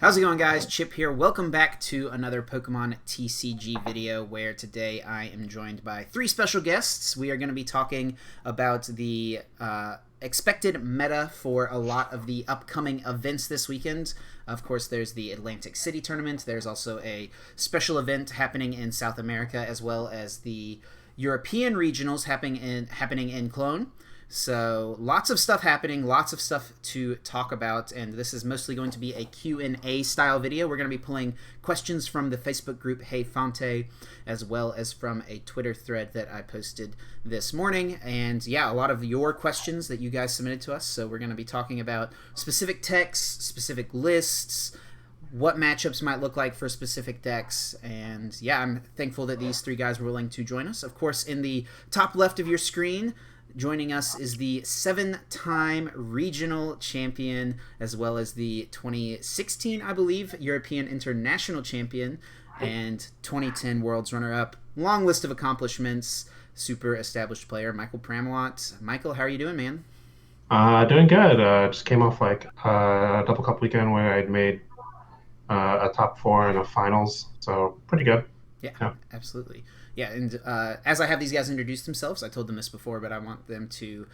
How's it going, guys? Chip here. Welcome back to another Pokemon TCG video where today I am joined by three special guests. We are going to be talking about the expected meta for a lot of the upcoming events this weekend. Of course, there's the Atlantic City tournament. There's also a special event happening in South America, as well as the European regionals happening in Cologne. So lots of stuff happening, lots of stuff to talk about, and this is mostly going to be a Q&A style video. We're going to be pulling questions from the Facebook group Hey Fonte, as well as from a Twitter thread that I posted this morning. And yeah, a lot of your questions that you guys submitted to us. So we're going to be talking about specific texts, specific lists, what matchups might look like for specific decks. And yeah, I'm thankful that these three guys were willing to join us. Of course, in the top left of your screen, joining us is the 7-time regional champion, as well as the 2016, I believe, European International champion, and 2010 World's runner-up. Long list of accomplishments, super established player, Michael Pramawat. Michael, how are you doing, man? Doing good. Just came off like a double cup weekend where I'd made a top four in the finals, so pretty good. Yeah, Yeah. absolutely. Yeah, and as I have these guys introduce themselves, I told them this before, but I want them to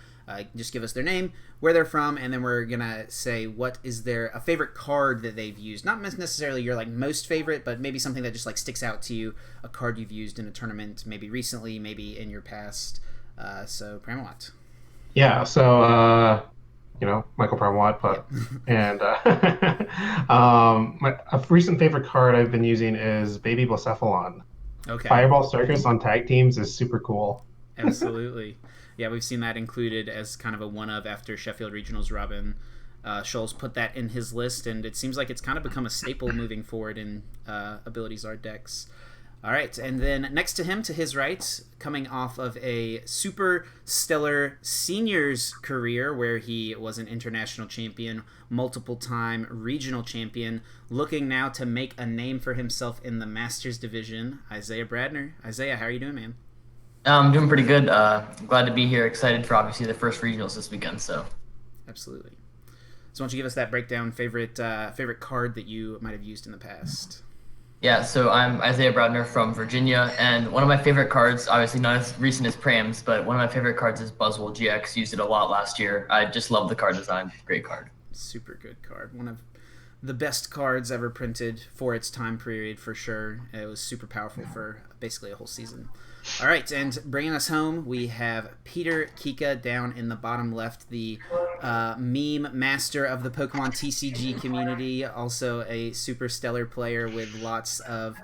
just give us their name, where they're from, and then we're gonna say what is a favorite card that they've used. Not necessarily your like most favorite, but maybe something that just like sticks out to you, a card you've used in a tournament, maybe recently, maybe in your past. So Pramawat. Yeah. So Michael Pramawat, Yep. but and a recent favorite card I've been using is Baby Blacephalon. Okay. Fireball Circus on tag teams is super cool. Absolutely. Yeah, we've seen that included as kind of a one-of after Sheffield Regionals. Robin Scholes put that in his list, and it seems like it's kind of become a staple moving forward in Abilities Art decks. All right, and then next to him, to his right, coming off of a super stellar seniors career where he was an international champion, multiple-time regional champion, looking now to make a name for himself in the Masters division, Isaiah Bradner. Isaiah, how are you doing, man? I'm doing pretty good. Glad to be here. Excited for obviously the first regionals this weekend. So Absolutely. So why don't you give us that breakdown, favorite card that you might have used in the past? yeah, so I'm Isaiah Bradner from Virginia, and one of my favorite cards, obviously not as recent as Prams, but one of my favorite cards is Buzzwole GX. Used it a lot last year. I just love the card design. Great card. Super good card. One of the best cards ever printed for its time period, for sure. It was super powerful for basically a whole season. All right, and bringing us home, we have Peter Kica down in the bottom left, the meme master of the Pokemon TCG community, also a super stellar player with lots of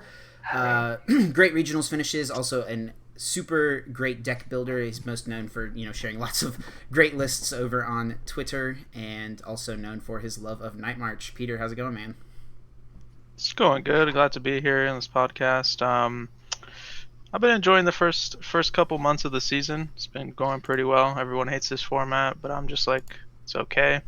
great regionals finishes, also an super great deck builder. He's most known for sharing lots of great lists over on Twitter, and also known for his love of Night March. Peter, how's it going, man? It's going good. Glad to be here in this podcast. I've been enjoying the first couple months of the season. It's been going pretty well. Everyone hates this format, but I'm just like, it's okay.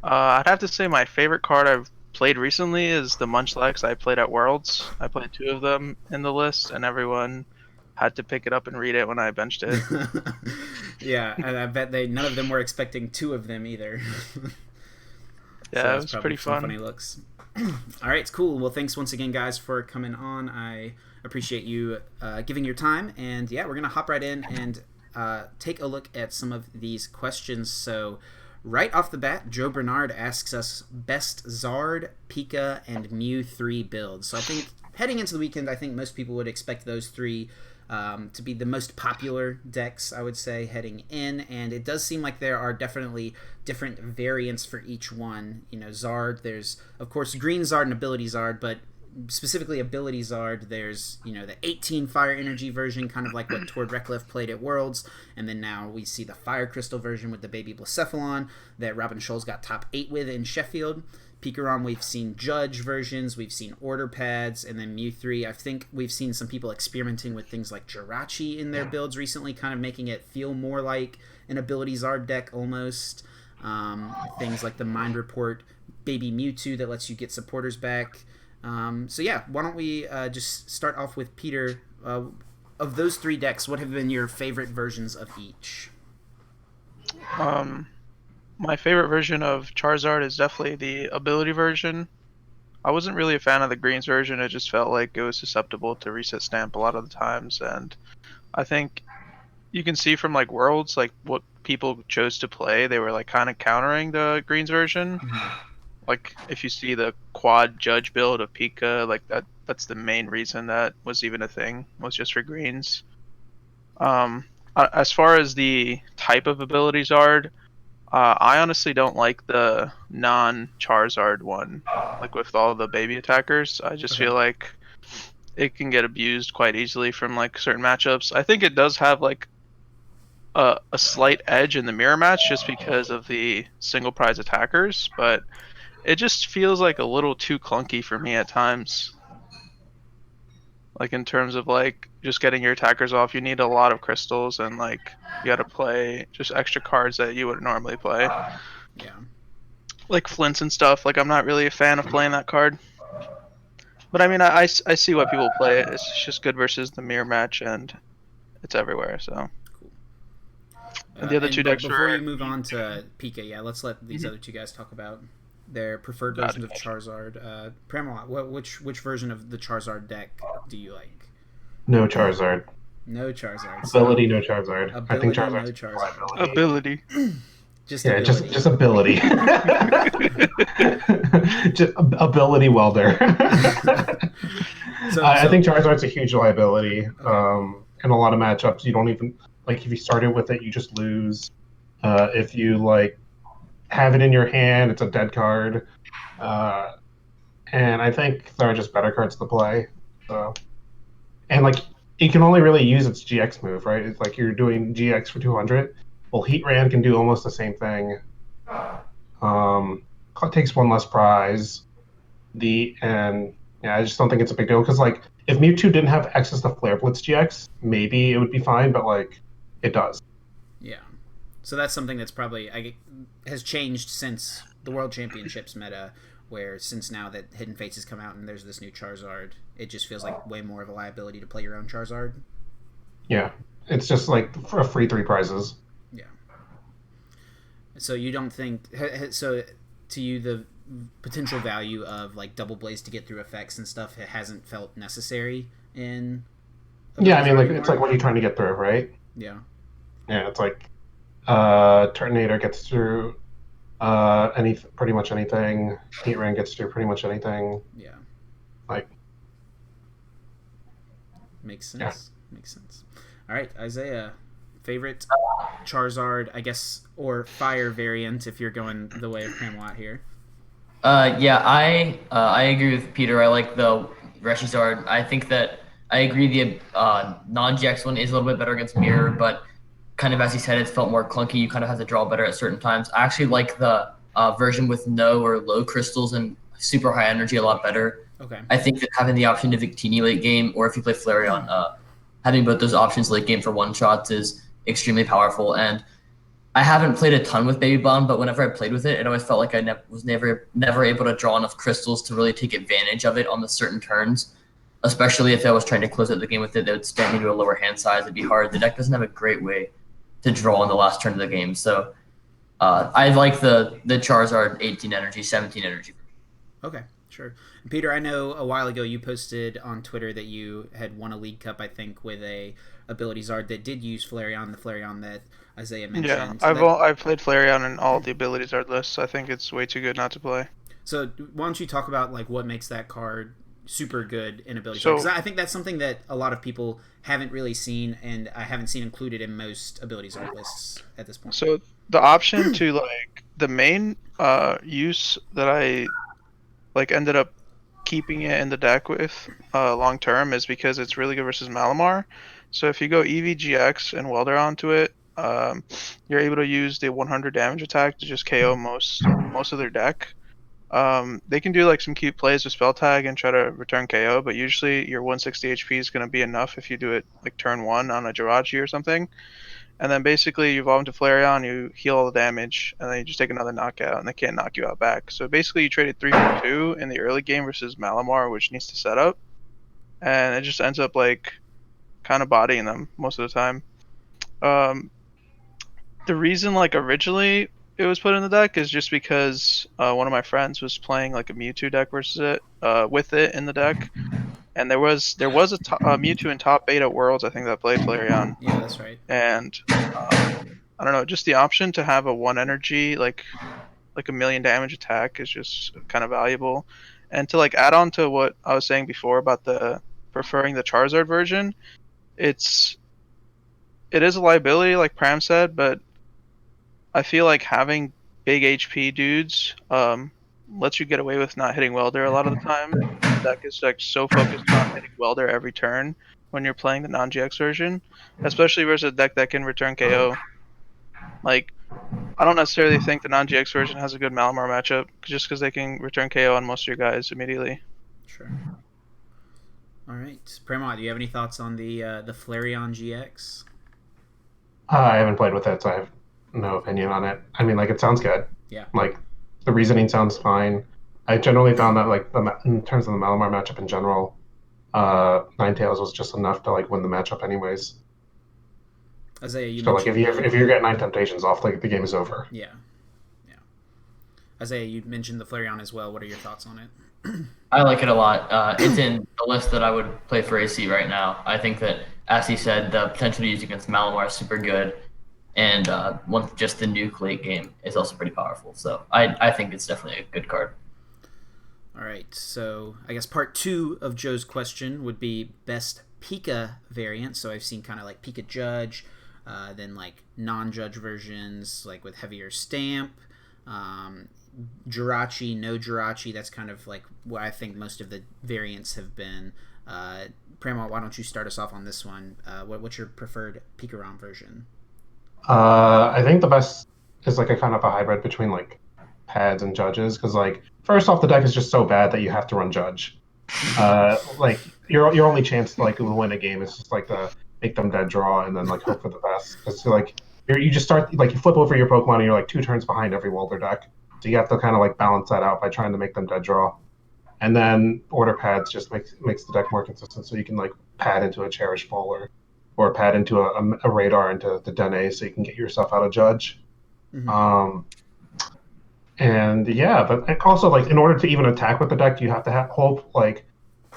I'd have to say my favorite card I've played recently is the Munchlax I played at Worlds. I played two of them in the list, and everyone had to pick it up and read it when I benched it. Yeah, and I bet none of them were expecting two of them either. So Yeah, it that's was probably pretty some fun. funny looks. All right, cool. Well, thanks once again, guys, for coming on. I appreciate you giving your time. And yeah, we're going to hop right in and take a look at some of these questions. So, right off the bat, Joe Bernard asks us best Zard, Pika, and Mew 3 builds. So, I think heading into the weekend, I think most people would expect those three to be the most popular decks, I would say, heading in. And it does seem like there are definitely different variants for each one. Zard, there's, of course, Green Zard and Ability Zard, but specifically Ability Zard, there's, the 18 Fire Energy version, kind of like what Tord Reklev played at Worlds. And then now we see the Fire Crystal version with the Baby Blacephalon that Robin Scholes got top 8 with in Sheffield. Pikarom, we've seen Judge versions, we've seen Order Pads, and then Mew 3. I think we've seen some people experimenting with things like Jirachi in their builds recently, kind of making it feel more like an Ability Zard deck almost. Things like the Mind Report Baby Mewtwo that lets you get supporters back. So yeah, why don't we just start off with Peter. Of those three decks, what have been your favorite versions of each? My favorite version of Charizard is definitely the ability version. I wasn't really a fan of the greens version. It just felt like it was susceptible to reset stamp a lot of the times, and I think you can see from like Worlds like what people chose to play. They were like kind of countering the greens version. Like if you see the quad judge build of Kica, like that's the main reason that was even a thing, was just for greens. As far as the type of abilities Zard, I honestly don't like the non-Charizard one, like with all the baby attackers. I just feel like it can get abused quite easily from like certain matchups. I think it does have like a slight edge in the mirror match just because of the single prize attackers, but it just feels like a little too clunky for me at times. Like in terms of like just getting your attackers off, you need a lot of crystals and like you got to play just extra cards that you wouldn't normally play. Yeah. Like Flints and stuff. Like I'm not really a fan of playing that card. But I mean, I see why people play it. It's just good versus the mirror match, and it's everywhere. So. Cool. And the other two decks before were... you move on to Pika, yeah, let's let these other two guys talk about their preferred versions of Charizard. Pramawat, which version of the Charizard deck do you like? No Charizard. No Charizard. Ability, no Charizard. Ability, I think no Charizard's Charizard. Ability. Just yeah, ability. just ability. Just ability welder. I think Charizard's a huge liability. In a lot of matchups, you don't even like if you started with it, you just lose. If you like have it in your hand, it's a dead card. And I think there are just better cards to play. And like you can only really use its GX move, right? It's like you're doing GX for 200. Well, Heatran can do almost the same thing. Takes one less prize. I just don't think it's a big deal because like if Mewtwo didn't have access to Flare Blitz GX, maybe it would be fine, but like it does. Yeah. So that's something that's probably has changed since the World Championships meta, where since now that Hidden Fates has come out and there's this new Charizard, it just feels like way more of a liability to play your own Charizard. Yeah, it's just like for a free 3 prizes. Yeah. So you don't think so? To you, the potential value of like Double Blaze to get through effects and stuff, it hasn't felt necessary in. Yeah, I mean, like it's like what are you trying to get through, right? Yeah. Yeah, it's like Turtonator gets through pretty much anything. Heatran gets through pretty much anything. Yeah. Like. Makes sense. Yeah. Makes sense. All right, Isaiah, favorite Charizard, I guess, or fire variant if you're going the way of Pramawat here. Yeah, I agree with Peter. I like the Richey Zard. I think that I agree the non-GX one is a little bit better against Mirror, but kind of as he said, it felt more clunky. You kind of have to draw better at certain times. I actually like the version with no or low crystals and super high energy a lot better. Okay. I think that having the option to Victini late game, or if you play Flareon, having both those options late game for one shots is extremely powerful. And I haven't played a ton with Baby Bomb, but whenever I played with it, it always felt like I was never able to draw enough crystals to really take advantage of it on the certain turns. Especially if I was trying to close out the game with it, they would spam me to a lower hand size. It'd be hard. The deck doesn't have a great way to draw in the last turn of the game. So I like the Charizard 18 energy, 17 energy. Okay, sure. Peter, I know a while ago you posted on Twitter that you had won a League Cup, I think, with a ability Zard that did use Flareon, the Flareon that Isaiah mentioned. Yeah, I've played Flareon in all the ability Zard lists. I think it's way too good not to play. So why don't you talk about like what makes that card super good in ability Zard? Because I think that's something that a lot of people haven't really seen, and I haven't seen included in most ability Zard lists at this point. So the option to like the main use that I like ended up keeping it in the deck with long term is because it's really good versus Malamar. So if you go EVGX and Welder onto it, you're able to use the 100 damage attack to just KO most of their deck. They can do like some cute plays with Spell Tag and try to return KO, but usually your 160 HP is going to be enough if you do it like turn 1 on a Jirachi or something. And then basically you evolve into Flareon, you heal all the damage, and then you just take another knockout, and they can't knock you out back. So basically you traded 3 for 2 in the early game versus Malamar, which needs to set up. And it just ends up like kind of bodying them most of the time. The reason like originally it was put in the deck is just because one of my friends was playing like a Mewtwo deck versus it, with it in the deck, and there was a Mewtwo in top 8 at Worlds, I think, that played Flareon, Yeah, that's right. and I don't know, just the option to have a one energy like a million damage attack is just kind of valuable, and to like add on to what I was saying before about the preferring the Charizard version, it's it is a liability, like Pram said, but I feel like having big HP dudes lets you get away with not hitting Welder a lot of the time. The deck is like so focused on hitting Welder every turn when you're playing the non-GX version, especially versus a deck that can return KO. Like, I don't necessarily think the non-GX version has a good Malamar matchup just because they can return KO on most of your guys immediately. Sure. All right, Pramawat, do you have any thoughts on the Flareon GX? I haven't played with it, so I have no opinion on it. I mean, like, it sounds good. Yeah. Like, the reasoning sounds fine. I generally found that, like, in terms of the Malamar matchup in general, Ninetales was just enough to, like, win the matchup anyways. Isaiah, you So, like, mentioned if you get 9 Temptations off, like, the game is over. yeah. Isaiah, you mentioned the Flareon as well. What are your thoughts on it? I like it a lot. It's in the list that I would play for AC right now. I think that, as he said, the potential to use against Malamar is super good, and just the nuke late game is also pretty powerful. So I think it's definitely a good card. All right, so I guess part 2 of Joe's question would be best Pika variant. So I've seen kind of like Pika Judge, then like non-Judge versions, like with heavier stamp, Jirachi, no Jirachi. That's kind of like what I think most of the variants have been. Pramawat, why don't you start us off on this one? What's your preferred Pikarom version? I think the best is like a kind of a hybrid between like pads and judges, because like first off, the deck is just so bad that you have to run judge. Like your only chance to like win a game is just like to make them dead draw and then like hope for the best. Because like you just start like you flip over your Pokemon and you're like 2 turns behind every Welder deck, so you have to kind of like balance that out by trying to make them dead draw. And then order pads just makes the deck more consistent, so you can like pad into a Cherish Ball or pad into a Radar into the Dene, so you can get yourself out of Judge. Mm-hmm. And yeah, but also like in order to even attack with the deck, you have to hope like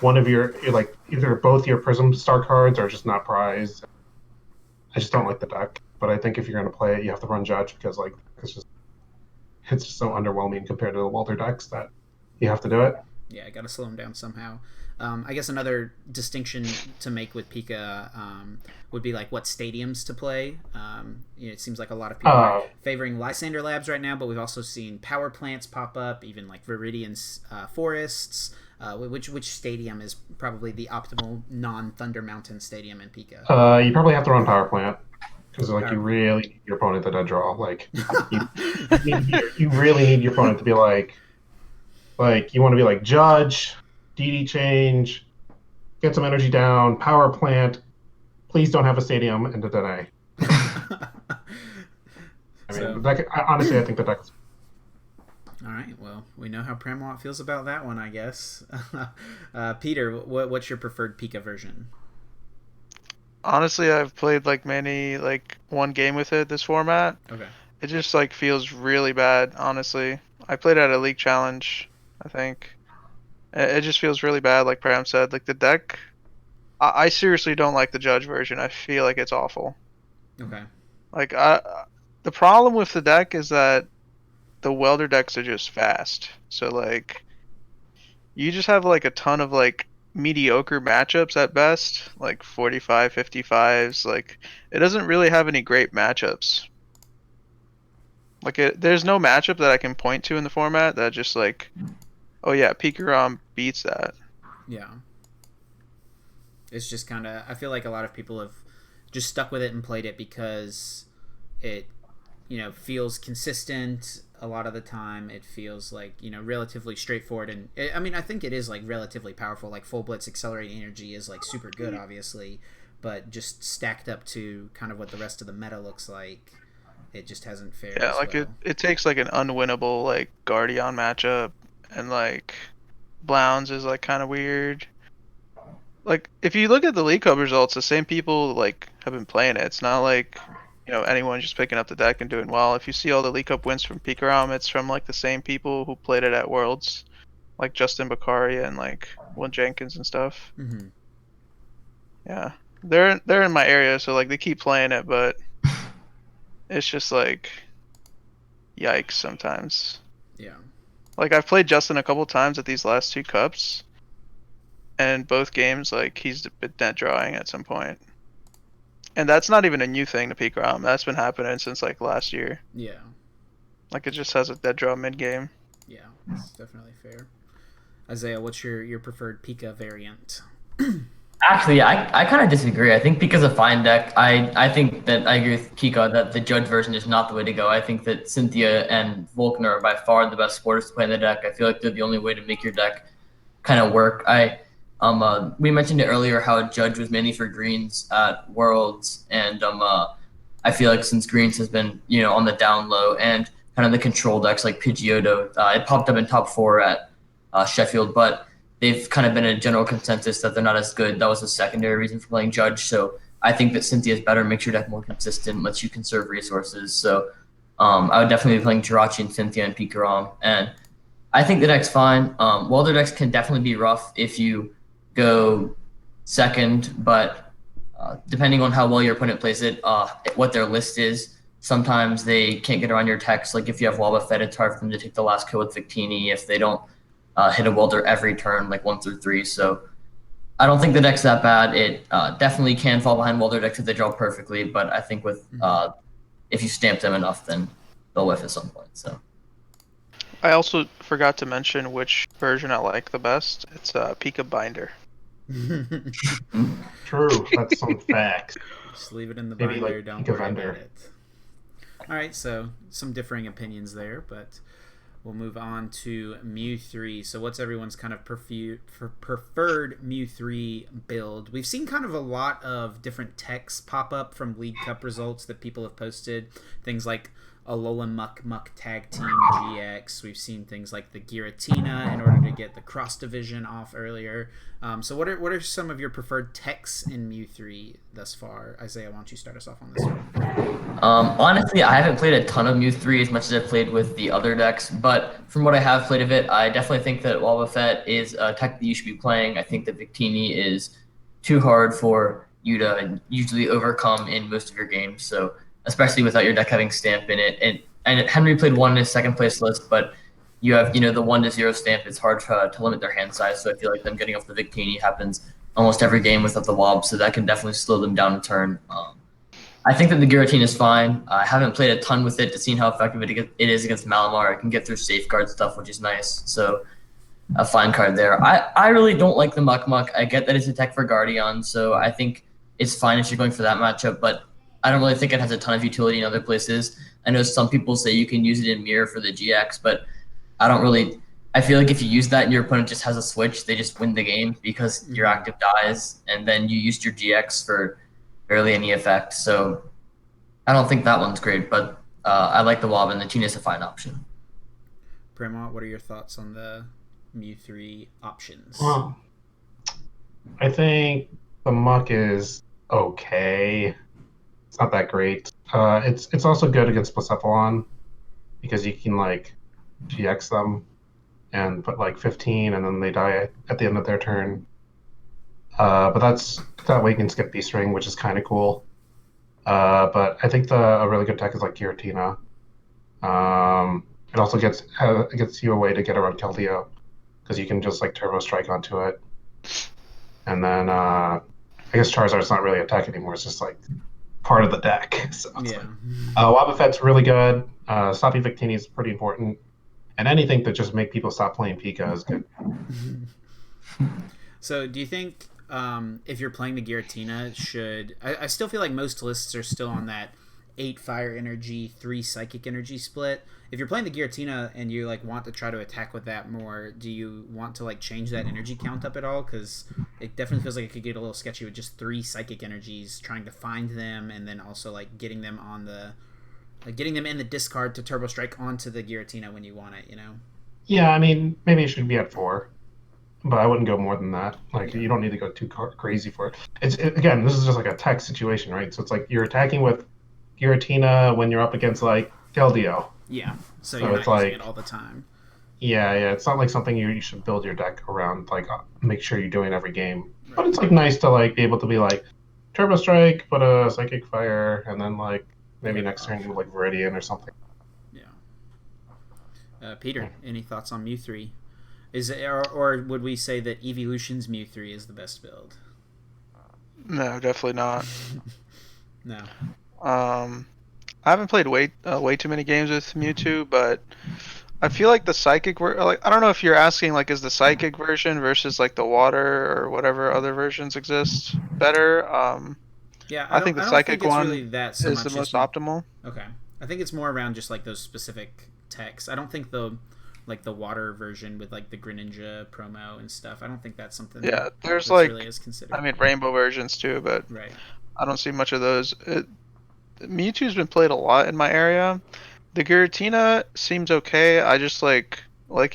one of your like either both your Prism Star cards are just not prized. I just don't like the deck, but I think if you're gonna play it, you have to run Judge because like it's just so underwhelming compared to the Welder decks that you have to do it. Yeah, I got to slow him down somehow. I guess another distinction to make with Pika would be like what stadiums to play. It seems like a lot of people are favoring Lysander Labs right now, but we've also seen power plants pop up, even like Viridian's forests. Which stadium is probably the optimal non-Thunder Mountain stadium in Pika? You probably have to run power plant because like you really need your opponent to dead draw. Like you really need your opponent to be like you want to be like Judge, DD change, get some energy down, power plant. Please don't have a stadium and a Dene. Honestly, I think the deck is. All right, well, we know how Pramawat feels about that one, I guess. Peter, what's your preferred Pika version? Honestly, I've played like one game with it this format. Okay. It just like feels really bad, honestly. I played at a league challenge, I think. It just feels really bad, like Pram said. Like the deck, I seriously don't like the Judge version. I feel like it's awful. Okay. Like the problem with the deck is that the Welder decks are just fast. So like, you just have like a ton of like mediocre matchups at best, like 45, 55s. Like it doesn't really have any great matchups. Like there's no matchup that I can point to in the format that just like, oh yeah, Pikarom beats that. Yeah. It's just kind of, I feel like a lot of people have just stuck with it and played it because it, feels consistent a lot of the time. It feels like, relatively straightforward. And I think it is like relatively powerful. Like Full Blitz Accelerating Energy is like super good, obviously, but just stacked up to kind of what the rest of the meta looks like, it just hasn't fared. Yeah, like well. it takes like an unwinnable like Guardian matchup, and like Blounds is like kind of weird. Like if you look at the League Cup results, the same people like have been playing it. It's not like anyone just picking up the deck and doing well. If you see all the League Cup wins from Pikarom, it's from like the same people who played it at Worlds, like Justin Bakari and like Will Jenkins and stuff. Mm-hmm. Yeah, they're in my area, so like they keep playing it, but it's just like, yikes sometimes. Yeah. Like I've played Justin a couple times at these last 2 cups, and both games like he's been dead drawing at some point. And that's not even a new thing to Pikarom. That's been happening since like last year. Yeah. Like it just has a dead draw mid game. Yeah, that's definitely fair. Isaiah, what's your preferred Pika variant? Actually, I kind of disagree. I think Pika's a fine deck. I think that I agree with Kica that the Judge version is not the way to go. I think that Cynthia and Vulcan are by far the best supporters to play in the deck. I feel like they're the only way to make your deck kind of work. We mentioned it earlier how Judge was mainly for greens at Worlds, and I feel like since greens has been on the down low and kind of the control decks like Pidgeotto, it popped up in top 4 at Sheffield, but they've kind of been a general consensus that they're not as good. That was a secondary reason for playing Judge. So I think that Cynthia's better, makes your deck more consistent, lets you conserve resources. So I would definitely be playing Jirachi and Cynthia and Pikarom. And I think the deck's fine. While their decks can definitely be rough if you go second, but depending on how well your opponent plays it, what their list is, sometimes they can't get around your text. Like if you have Wobbuffet, it's hard for them to take the last kill with Victini if they don't hit a welder every turn, like 1 through 3. So I don't think the deck's that bad. It definitely can fall behind welder decks if they draw perfectly, but I think with if you stamp them enough, then they'll whiff at some point. So I also forgot to mention which version I like the best. It's Pika Binder. True, that's some facts. Just leave it in the Maybe, binder, like, don't Pika worry vendor. about it. All right, so some differing opinions there, but we'll move on to Mew 3. So what's everyone's kind of preferred Mew 3 build? We've seen kind of a lot of different texts pop up from League Cup results that people have posted. Things like Alola Muck Muck Tag Team GX. We've seen things like the Giratina in order to get the cross division off earlier. So what are some of your preferred texts in Mew 3 thus far? Isaiah, why don't you start us off on this one? Honestly, I haven't played a ton of Mew 3 as much as I've played with the other decks, but from what I have played of it, I definitely think that Wobbuffet is a tech that you should be playing. I think that Victini is too hard for you to usually overcome in most of your games, so especially without your deck having Stamp in it. And Henry played 1 in his second place list, but you have the 1-0 Stamp. It's hard to limit their hand size, so I feel like them getting off the Victini happens almost every game without the Wob, so that can definitely slow them down a turn. I think that the Giratina is fine. I haven't played a ton with it to see how effective it is against Malamar. It can get through safeguard stuff, which is nice. So a fine card there. I really don't like the Muck Muck. I get that it's a tech for Guardian, so I think it's fine if you're going for that matchup, but I don't really think it has a ton of utility in other places. I know some people say you can use it in Mirror for the GX, but I don't really. I feel like if you use that and your opponent just has a switch, they just win the game because your active dies, and then you used your GX for barely any effect. So I don't think that one's great, but I like the Wob, and the Tina's a fine option. Pramawat, what are your thoughts on the Mew 3 options? Well, I think the Muck is okay. It's not that great. It's also good against Blacephalon because you can like GX them and put like 15 and then they die at the end of their turn. But that way you can skip Beast Ring, which is kind of cool. But I think a really good tech is like Giratina. It also gets you a way to get around Keldeo because you can just like Turbo Strike onto it. And then I guess Charizard's not really a tech anymore. It's just like part of the deck. So yeah. Wobbuffet's really good. Stopping Victini is pretty important. And anything that just make people stop playing Pika is good. So do you think if you're playing the Giratina, I still feel like most lists are still on that 8 fire energy, 3 psychic energy split. If you're playing the Giratina and you like want to try to attack with that more, do you want to like change that energy count up at all? Because it definitely feels like it could get a little sketchy with just 3 psychic energies, trying to find them and then also like getting them in the discard to Turbo Strike onto the Giratina when you want it, Yeah, I mean, maybe it should be at 4. But I wouldn't go more than that. Like, you don't need to go too crazy for it. Again, this is just like a tech situation, right? So it's like you're attacking with Giratina when you're up against like Keldeo. Yeah, so So you're it's not using like, it all the time. yeah, it's not like something you should build your deck around. Like, make sure you're doing every game. But Right. it's like nice to like be able to be like Turbo Strike, put a Psychic Fire, and then like maybe Yeah, next turn option. you like Viridian or something. Yeah. Peter, any thoughts on Mew 3? Is it, or would we say that Evolution's Mew 3 is the best build? No, definitely not. No. I haven't played way too many games with Mewtwo, but I feel like the like I don't know if you're asking like is the psychic version versus like the water or whatever other versions exist better. Yeah, I think the I don't think psychic it's really one that so is the much as most you. optimal. Okay. I think it's more around just like those specific techs. I don't think the water version with like the Greninja promo and stuff. I don't think that's something Yeah, there's that's really like as considered. I mean rainbow versions too, but Right. I don't see much of those. Mewtwo's been played a lot in my area. The Giratina seems okay. I just like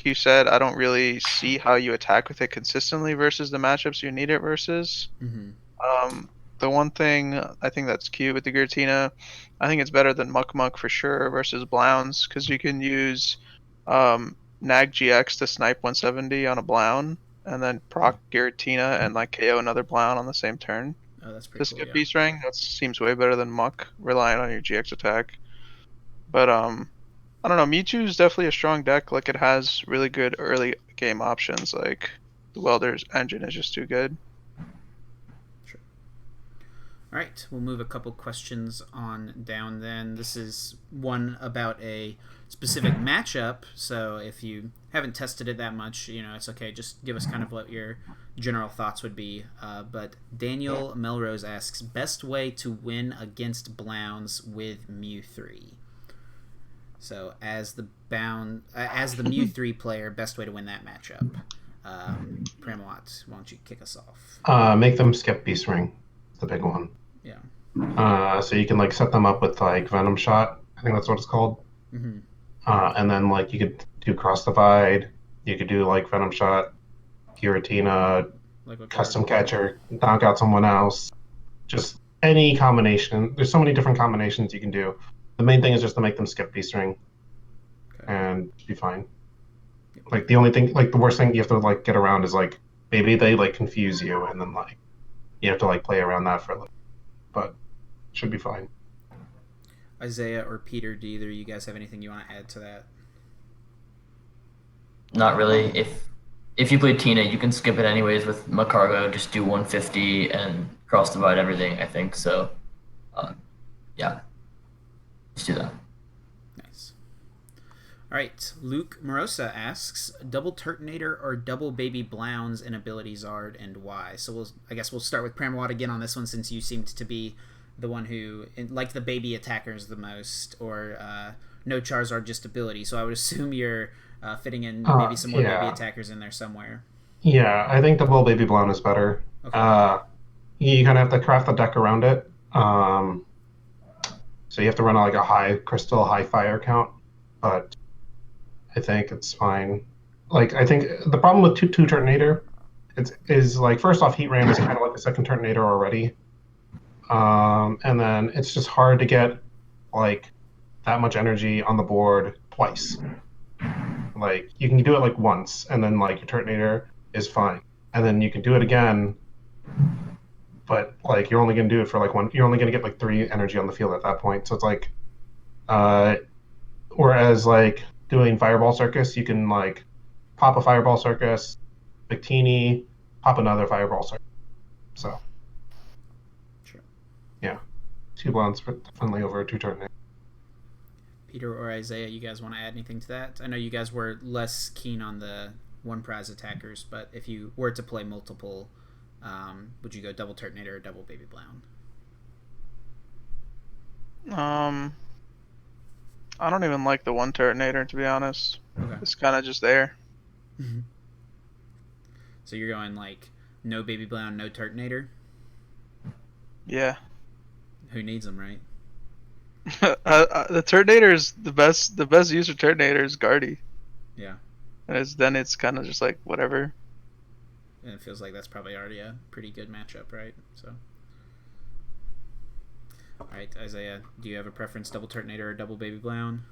you said, I don't really see how you attack with it consistently versus the matchups you need it versus. Mm-hmm. The one thing I think that's cute with the Giratina, I think it's better than Muck Muck for sure versus Blounce because you can use Nag GX to snipe 170 on a Blown and then proc Giratina and like KO another Blown on the same turn. Oh, that's To pretty cool. skip Yeah. Beast Ring, that seems way better than Muck relying on your GX attack. But I don't know. Mewtwo's definitely a strong deck. Like it has really good early game options. Like the Welder's engine is just too good. Sure. All right, we'll move a couple questions on down then. This is one about a specific matchup, so if you haven't tested it that much, it's okay. Just give us kind of what your general thoughts would be. But Daniel Melrose asks, best way to win against Blounds with Mew 3? So as the Mew 3 player, best way to win that matchup. Pramawat, why don't you kick us off? Make them skip Beast Ring, the big one. Yeah. So you can like set them up with like Venom Shot. I think that's what it's called. Mm-hmm. And then like you could do Cross Divide. You could do like Venom Shot, Giratina, Like Custom Catcher, knock out someone else. Just any combination. There's so many different combinations you can do. The main thing is just to make them skip Beast Ring, and be fine. Like the only thing, like the worst thing you have to like get around is like maybe they like confuse you, and then like you have to like play around that for a little. But should be fine. Isaiah or Peter, do either of you guys have anything you want to add to that? Not really. If you play Tina, you can skip it anyways with Macargo. Just do 150 and cross divide everything. I think so. Yeah, just do that. Nice. All right, Luke Morosa asks, double Turtonator or double Baby Blounds in Ability Zard, and why? So I guess we'll start with Pramawat again on this one, since you seemed to be the one who liked the baby attackers the most, or no Charizard, just ability. So I would assume you're fitting in maybe some more baby attackers in there somewhere. Yeah, I think double Baby Blown is better. Okay. You kind of have to craft the deck around it. So you have to run like a high crystal, high fire count, but I think it's fine. Like I think the problem with two Turtonator is like first off, Heat Ram is kind of like a second Turtonator already, and then it's just hard to get like that much energy on the board twice. Like you can do it like once, and then like your Turtonator is fine, and then you can do it again, but like you're only gonna do it for like one. You're only gonna get like 3 energy on the field at that point. So it's like, whereas like doing Fireball Circus, you can like pop a Fireball Circus, Victini, pop another Fireball Circus. So, sure. Yeah, 2 Blondes definitely over 2 Turtonator. Peter or Isaiah, you guys want to add anything to that? I know you guys were less keen on the one prize attackers, but if you were to play multiple, would you go double Turtonator or double Baby Blound? I don't even like the one Turtonator, to be honest. Okay. It's kind of just there. Mm-hmm. So you're going like no Baby Blound, no Turtonator? Yeah. Who needs them, right? The Turtonator is the best. The best use of Turtonator is Guardy. Yeah. And then it's kind of just like whatever. And it feels like that's probably already a pretty good matchup, right? So. All right, Isaiah, do you have a preference, double Turtonator or double Baby Blown?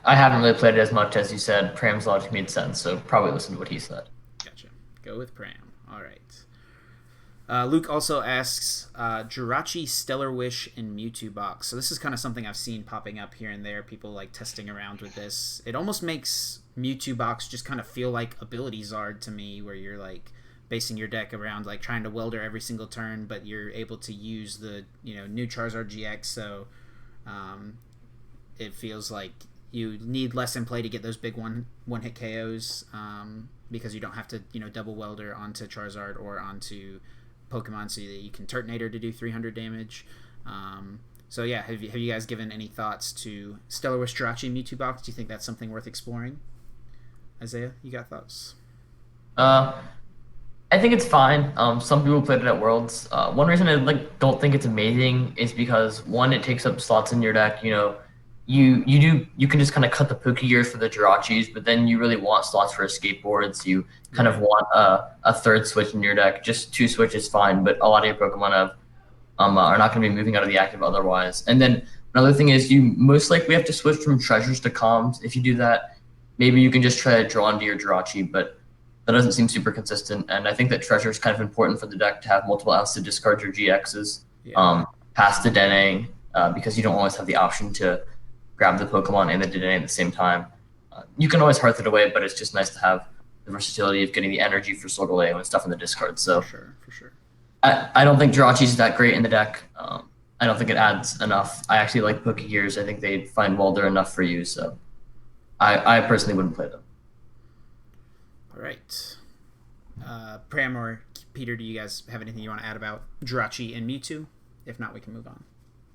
I haven't really played it as much as you said. Pram's logic made sense, so probably listen to what he said. Gotcha. Go with Pram. All right. Luke also asks, Jirachi, Stellar Wish, and Mewtwo box. So this is kind of something I've seen popping up here and there, people like testing around with this. It almost makes Mewtwo box just kind of feel like Ability Zard to me, where you're like basing your deck around like trying to welder every single turn, but you're able to use the new Charizard GX, so it feels like you need less in play to get those big one hit KOs, because you don't have to double welder onto Charizard or onto Pokemon so that you can Turtonator to do 300 damage. So yeah, have you guys given any thoughts to Stellar Wish, Jirachi, Mewtwo box? Do you think that's something worth exploring? Isaiah, you got thoughts? I think it's fine. Some people played it at Worlds. One reason I don't think it's amazing is because one, it takes up slots in your deck. You can just kind of cut the Pokegears for the Jirachis, but then you really want slots for Escape Boards. You kind of want a third switch in your deck. Just 2 switches fine, but a lot of your Pokemon have are not going to be moving out of the active otherwise. And then another thing is you most likely have to switch from treasures to comms. If you do that, maybe you can just try to draw into your Jirachi, but that doesn't seem super consistent. And I think that treasure is kind of important for the deck to have multiple outs to discard your GXs past the Dene, because you don't always have the option to grab the Pokemon and the Dene at the same time. You can always hearth it away, but it's just nice to have the versatility of getting the energy for Solgaleo and stuff in the discard. So For sure. I don't think Jirachi is that great in the deck. I don't think it adds enough. I actually like Pokegears. I think they find welder enough for you, so I personally wouldn't play them. All right. Pram or Peter, do you guys have anything you want to add about Jirachi and Mewtwo? If not, we can move on.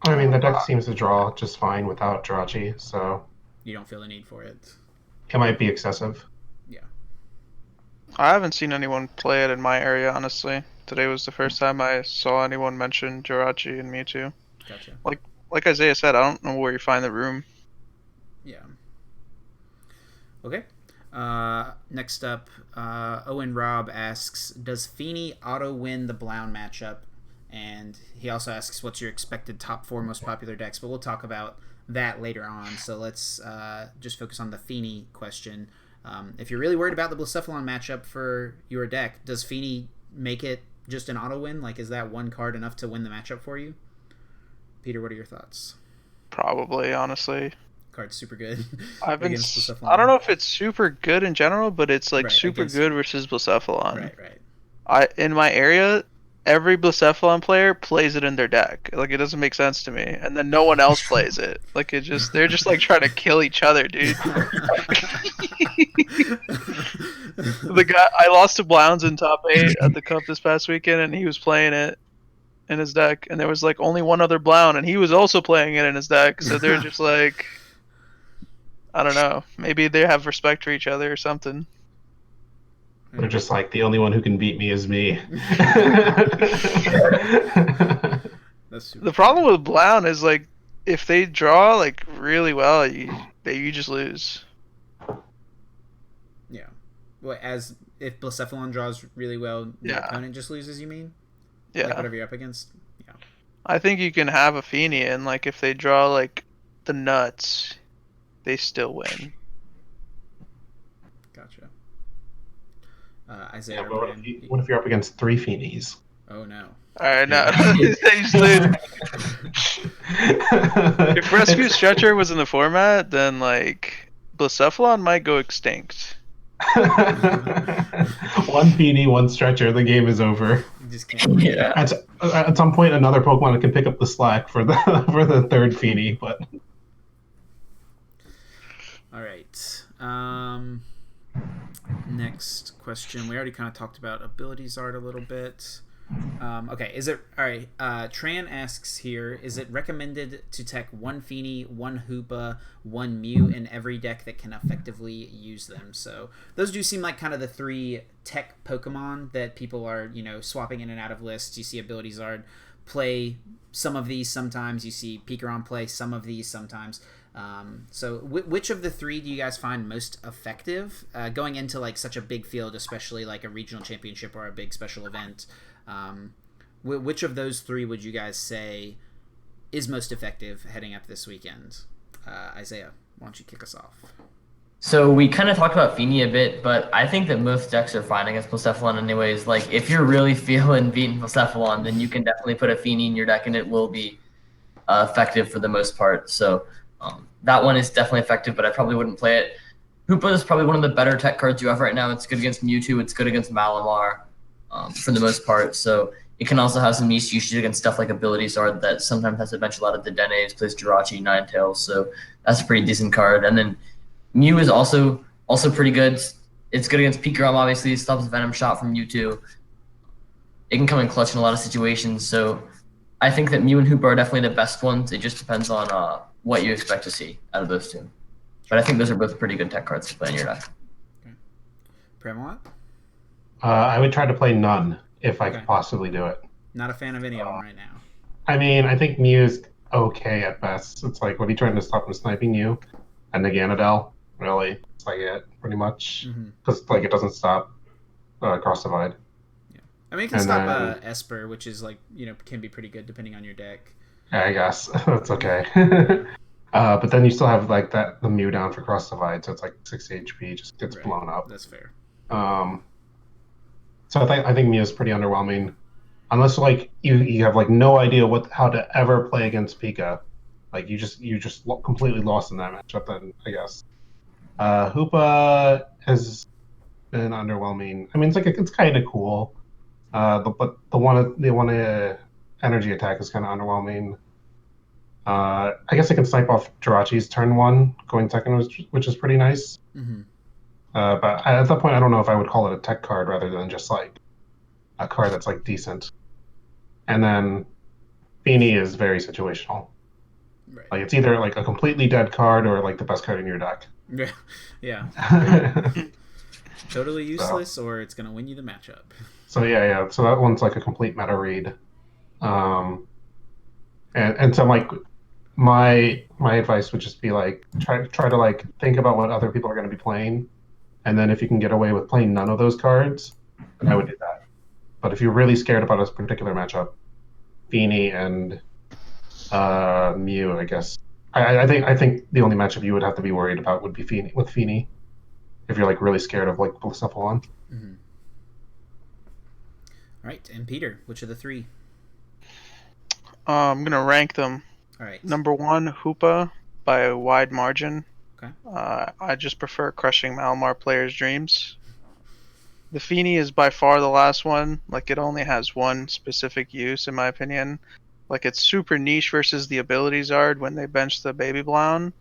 I mean, the deck seems to draw just fine without Jirachi, so You don't feel the need for it? it might be excessive. Yeah. I haven't seen anyone play it in my area, honestly. Today was the first time I saw anyone mention Jirachi and Mewtwo. Gotcha. Like Isaiah said, I don't know where you find the room. Yeah. Okay. Next up, Owen Robb asks, does Feeney auto-win the Blown matchup? And he also asks, what's your expected top 4 most popular decks? But we'll talk about that later on. So let's just focus on the Feeney question. If you're really worried about the Blacephalon matchup for your deck, does Feeney make it just an auto-win? Like, is that one card enough to win the matchup for you? Peter, what are your thoughts? Probably, honestly. Card's super good. I don't know if it's super good in general, but it's like super good versus Blacephalon. Right. In my area, every Blacephalon player plays it in their deck. Like, it doesn't make sense to me. And then no one else plays it. Like, they're just like trying to kill each other, dude. I lost to Blowns in top 8 at the cup this past weekend, and he was playing it in his deck, and there was like only one other Blown, and he was also playing it in his deck. So they're just like, I don't know. Maybe they have respect for each other or something. They're just like, the only one who can beat me is me. The problem with Blown is, like, if they draw like really well, you just lose. Yeah. Well, as if Blacephalon draws really well, the opponent just loses, you mean? Yeah. Like whatever you're up against? Yeah. I think you can have a Feeney, and like if they draw like the nuts, they still win. Gotcha. Isaiah. Yeah, but what if you're up against 3 Feenies? Oh no. Alright, no. If Rescue Stretcher was in the format, then like Blacephalon might go extinct. 1 Feeny, 1 Stretcher, the game is over. You just can't. Yeah. At some point, another Pokemon can pick up the slack for the 3rd Feeny, but. All right. Next question. We already kind of talked about abilities art a little bit. Okay, is it all right? Tran asks here: is it recommended to tech 1 Feeny, 1 Hoopa, 1 Mew in every deck that can effectively use them? So those do seem like kind of the 3 tech Pokemon that people are swapping in and out of lists. You see abilities art play some of these sometimes. You see Pikarom play some of these sometimes. So which of the 3 do you guys find most effective going into like such a big field, especially like a regional championship or a big special event? Which of those 3 would you guys say is most effective heading up this weekend? Isaiah, why don't you kick us off? So we kind of talked about Feeney a bit, but I think that most decks are fine against Blacephalon anyways. Like, if you're really feeling beating Blacephalon, then you can definitely put a Feeney in your deck, and it will be effective for the most part. So that one is definitely effective, but I probably wouldn't play it. Hoopa is probably one of the better tech cards you have right now. It's good against Mewtwo. It's good against Malamar for the most part. So it can also have some niche usage against stuff like Ability Sword that sometimes has to bench a lot of the Denes, plays Jirachi, Ninetales. So that's a pretty decent card. And then Mew is also pretty good. It's good against Pikarom, obviously. It stops Venom Shot from Mewtwo. It can come in clutch in a lot of situations. So I think that Mew and Hoopa are definitely the best ones. It just depends on what you expect to see out of those two. But I think those are both pretty good tech cards to play in your deck. Okay. Pramawat? I would try to play none if I could possibly do it. Not a fan of any of them right now. I mean, I think Mew's okay at best. It's like, what are you trying to stop him sniping you? And Naganadel, really? It's like it, pretty much. Because like it doesn't stop Cross Divide. Yeah. I mean, it can stop Esper, which is like, can be pretty good depending on your deck. I guess. That's okay. But then you still have like the Mew down for Cross Divide, so it's like 60 HP, just gets blown up. That's fair. So I think Mew is pretty underwhelming. Unless like you have like no idea how to ever play against Pika, like you just completely lost in that matchup. Then I guess Hoopa has been underwhelming. I mean, it's kind of cool, but the one energy attack is kind of underwhelming. I guess I can snipe off Jirachi's turn 1 going second, which is pretty nice. But at that point, I don't know if I would call it a tech card rather than just like a card that's like decent. And then Feeney is very situational. Right. Like it's either like a completely dead card or like the best card in your deck. Yeah. Totally useless, or it's gonna win you the matchup. So yeah. So that one's like a complete meta read. And so like my advice would just be like try to like think about what other people are going to be playing, and then if you can get away with playing none of those cards, I would do that. But if you're really scared about a particular matchup, Feeney and Mew, I guess. I think the only matchup you would have to be worried about would be Feeney, if you're like really scared of like Blacephalon. All right, and Peter, which of the three? I'm gonna rank them. All right. Number 1, Hoopa, by a wide margin. Okay. I just prefer crushing Malamar players' dreams. The Feeney is by far the last one. Like, it only has one specific use, in my opinion. Like, it's super niche versus the ability Zard when they bench the Baby Blown.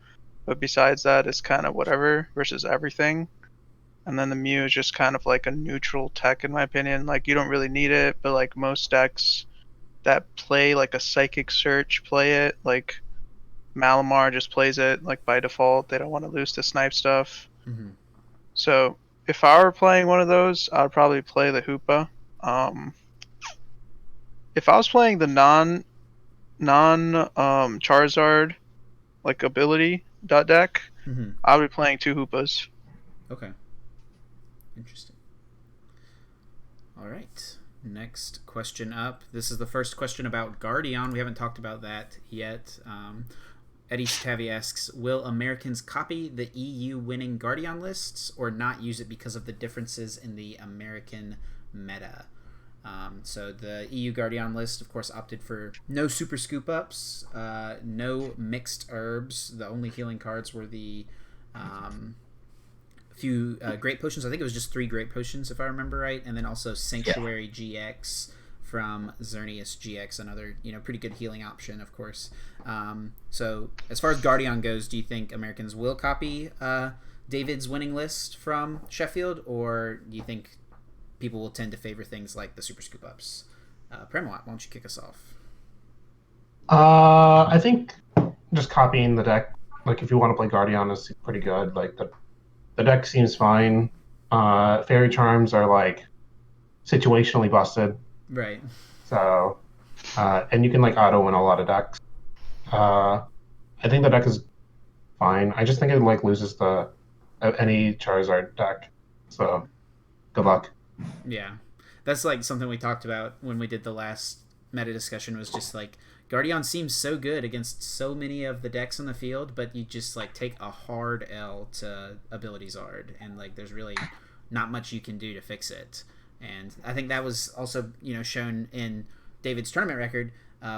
But besides that, it's kind of whatever versus everything. And then the Mew is just kind of like a neutral tech, in my opinion. Like, you don't really need it, but like most decks that play like a Psychic Search play it. Like, Malamar just plays it like by default. They don't want to lose to snipe stuff. So if I were playing one of those, I'd probably play the Hoopa. If I was playing the non Charizard like ability deck, I would be playing 2 Hoopas. Okay. Interesting. All right. Next question up. This is the first question about Guardian. We haven't talked about that yet. Eddie Tavi asks, will Americans copy the EU winning Guardian lists or not use it because of the differences in the American meta? So the EU Guardian list, of course, opted for no super scoop ups, no mixed herbs. The only healing cards were the few Great Potions. I think it was just 3 Great Potions, if I remember right, and then also Sanctuary GX from Xerneas GX, another pretty good healing option, of course. So as far as Guardian goes, do you think Americans will copy David's winning list from Sheffield, or do you think people will tend to favor things like the super scoop ups? Pramawat, why don't you kick us off? I think just copying the deck, like if you want to play Guardian, is pretty good. Like the deck seems fine. Fairy Charms are like situationally busted. Right. So, and you can like auto win a lot of decks. I think the deck is fine. I just think it like loses any Charizard deck. So, good luck. Yeah, that's like something we talked about when we did the last meta discussion. Was just like Guardian seems so good against so many of the decks in the field, but you just like take a hard L to Ability Zard, and like there's really not much you can do to fix it. And I think that was also shown in David's tournament record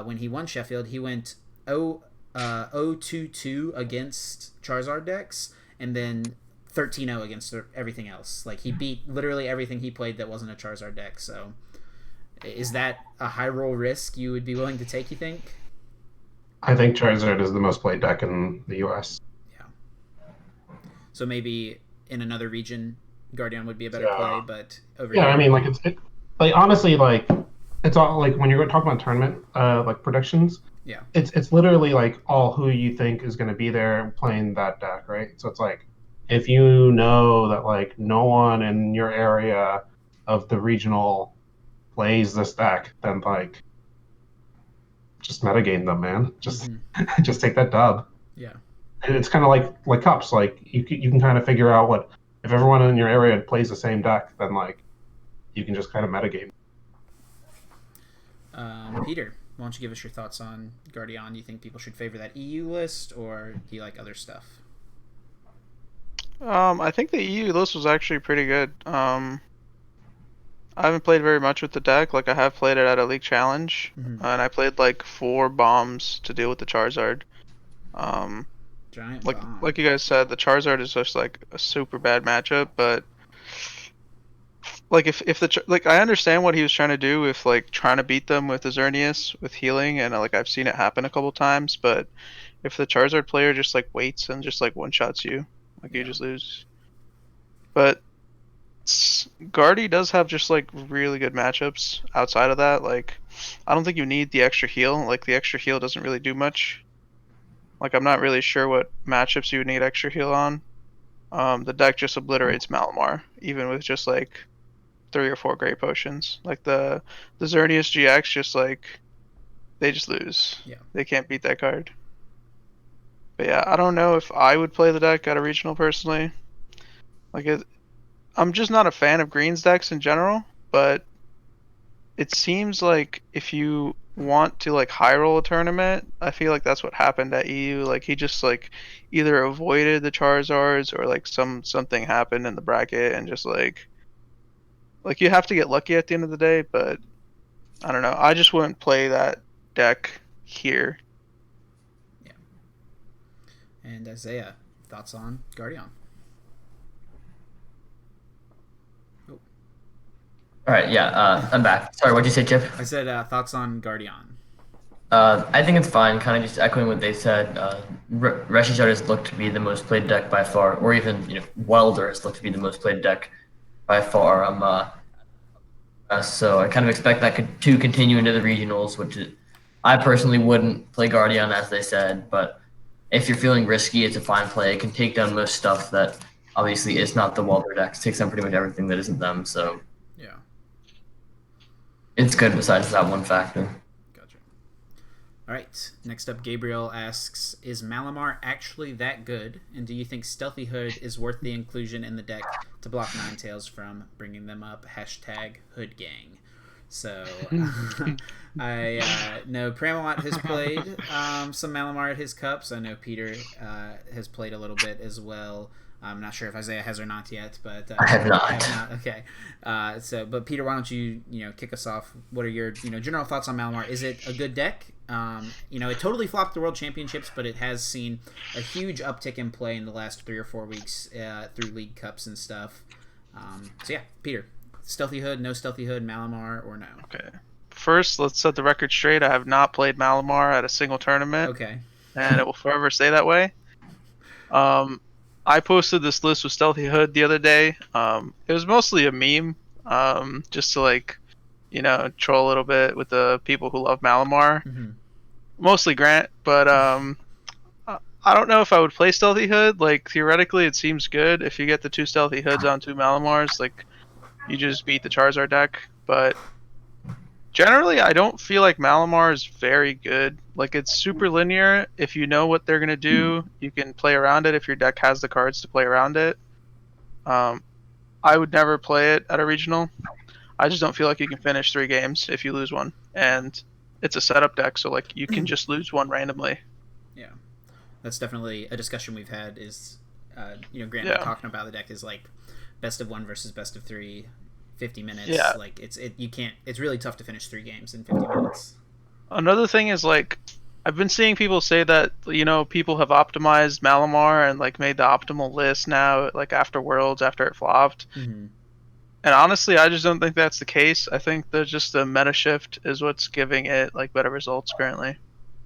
when he won Sheffield. He went 0-2-2 against Charizard decks, and then 13-0 against everything else. Like he beat literally everything he played that wasn't a Charizard deck. So is that a high roll risk you would be willing to take, you think? I think Charizard is the most played deck in the US. Yeah. So maybe in another region, Guardian would be a better play, but over here... I mean, like, like, honestly, like, it's all, like, when you're talking about tournament, like, predictions, yeah, it's literally, like, all who you think is going to be there playing that deck, right? So it's like, if you know that, like, no one in your area of the regional plays this deck, then like just metagame them, man. Just just take that dub. Yeah. And it's kind of like cups. Like you can kind of figure out what if everyone in your area plays the same deck, then like you can just kind of metagame. Peter, why don't you give us your thoughts on Guardian? Do you think people should favor that EU list, or do you like other stuff? I think the EU list was actually pretty good. I haven't played very much with the deck. Like I have played it at a league challenge, and I played like 4 bombs to deal with the Charizard. Giant bomb. Like you guys said, the Charizard is just like a super bad matchup. But like if I understand what he was trying to do with like trying to beat them with the Xerneas with healing, and like I've seen it happen a couple times. But if the Charizard player just like waits and just like one shots you, like you just lose. But Guardy does have just like really good matchups outside of that. Like I don't think you need the extra heal. Like the extra heal doesn't really do much. Like I'm not really sure what matchups you would need extra heal on. The deck just obliterates Malamar, even with just like 3 or 4 great potions. Like the Xerneas GX just like they just lose. Yeah. They can't beat that card. But yeah, I don't know if I would play the deck at a regional personally. Like I'm just not a fan of Green's decks in general, but it seems like if you want to like high roll a tournament, I feel like that's what happened at EU. Like he just like either avoided the Charizards or like something happened in the bracket and just like you have to get lucky at the end of the day, but I don't know. I just wouldn't play that deck here. Yeah. And Isaiah, thoughts on Guardian? All right, yeah, I'm back. Sorry, what'd you say, Chip? I said thoughts on Guardian. I think it's fine, kind of just echoing what they said. Richey has looked to be the most played deck by far, or even Welder has looked to be the most played deck by far. So I kind of expect that to continue into the regionals, which I personally wouldn't play Guardian, as they said, but if you're feeling risky, it's a fine play. It can take down most stuff that obviously is not the Welder deck. It takes down pretty much everything that isn't them, so yeah. It's good besides that one factor. Gotcha. All right. Next up, Gabriel asks, is Malamar actually that good? And do you think Stealthy Hood is worth the inclusion in the deck to block Ninetales from bringing them up? #HoodGang. So I know Pramawat has played some Malamar at his cups. I know Peter has played a little bit as well. I'm not sure if Isaiah has or not yet, but I have not. Okay. But Peter, why don't you kick us off? What are your general thoughts on Malamar? Is it a good deck? It totally flopped the World Championships, but it has seen a huge uptick in play in the last 3 or 4 weeks through League Cups and stuff. So yeah, Peter, Stealthy Hood, no Stealthy Hood, Malamar or no? Okay. First, let's set the record straight. I have not played Malamar at a single tournament. Okay. And it will forever stay that way. I posted this list with Stealthy Hood the other day. It was mostly a meme, just to troll a little bit with the people who love Malamar. Mm-hmm. Mostly Grant, but I don't know if I would play Stealthy Hood. Like theoretically, it seems good if you get the 2 Stealthy Hoods on 2 Malamars. Like you just beat the Charizard deck, but generally, I don't feel like Malamar is very good. Like, it's super linear. If you know what they're going to do, you can play around it if your deck has the cards to play around it. I would never play it at a regional. I just don't feel like you can finish 3 games if you lose one. And it's a setup deck, so like you can just lose one randomly. Yeah, that's definitely a discussion we've had. Is Grant talking about the deck is like best of 1 versus best of 3, 50 minutes. Yeah. Like you can't. It's really tough to finish 3 games in 50 minutes. Another thing is like I've been seeing people say that people have optimized Malamar and like made the optimal list now, like after Worlds, after it flopped. Mm-hmm. And honestly, I just don't think that's the case. I think that just the meta shift is what's giving it like better results currently.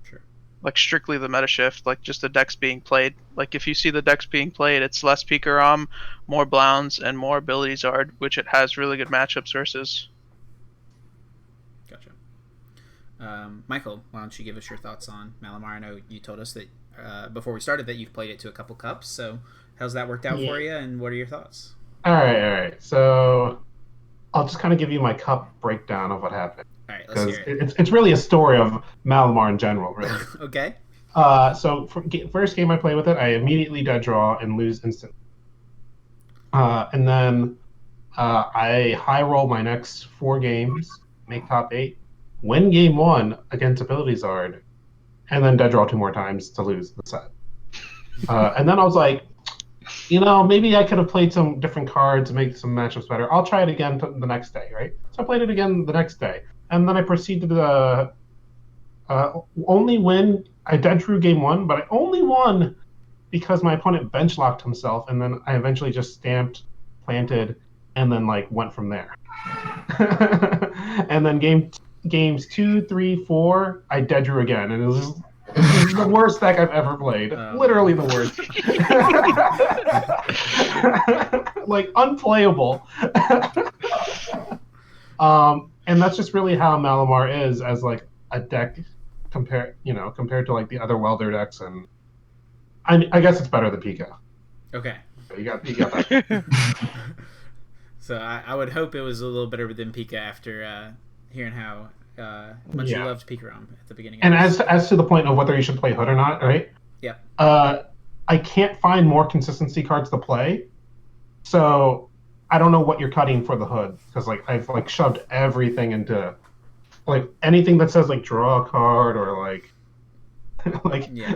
Sure. Like strictly the meta shift, like just the decks being played. Like if you see the decks being played, it's less Pikarom, more Blounds, and more Ability Zard, which it has really good matchups versus. Gotcha. Michael, why don't you give us your thoughts on Malamar? I know you told us that before we started that you've played it to a couple cups. So how's that worked out for you, and what are your thoughts? All right. So I'll just kind of give you my cup breakdown of what happened. All right, let's hear it. It's really a story of Malamar in general, really. Okay. So first game I play with it, I immediately dead draw and lose instantly. And then I high roll my next 4 games, make top 8, win game 1 against Ability Zard, and then dead draw 2 more times to lose the set. And then I was like, maybe I could have played some different cards to make some matchups better. I'll try it again the next day, right? So I played it again the next day. And then I proceeded to only win. I dead drew game 1, but I only won because my opponent bench locked himself, and then I eventually just stamped, planted, and then went from there. And then games 2, 3, 4, I dead drew again, and it was the worst deck I've ever played. Literally the worst. Unplayable. And that's just really how Malamar is as a deck compared to the other welder decks, and I guess it's better than Kica. Okay. You got that. So I would hope it was a little better than Kica after hearing how much you loved Pikarom at the beginning. And as to the point of whether you should play Hood or not, right? Yeah. I can't find more consistency cards to play, so I don't know what you're cutting for the Hood, because I've shoved everything into anything that says draw a card or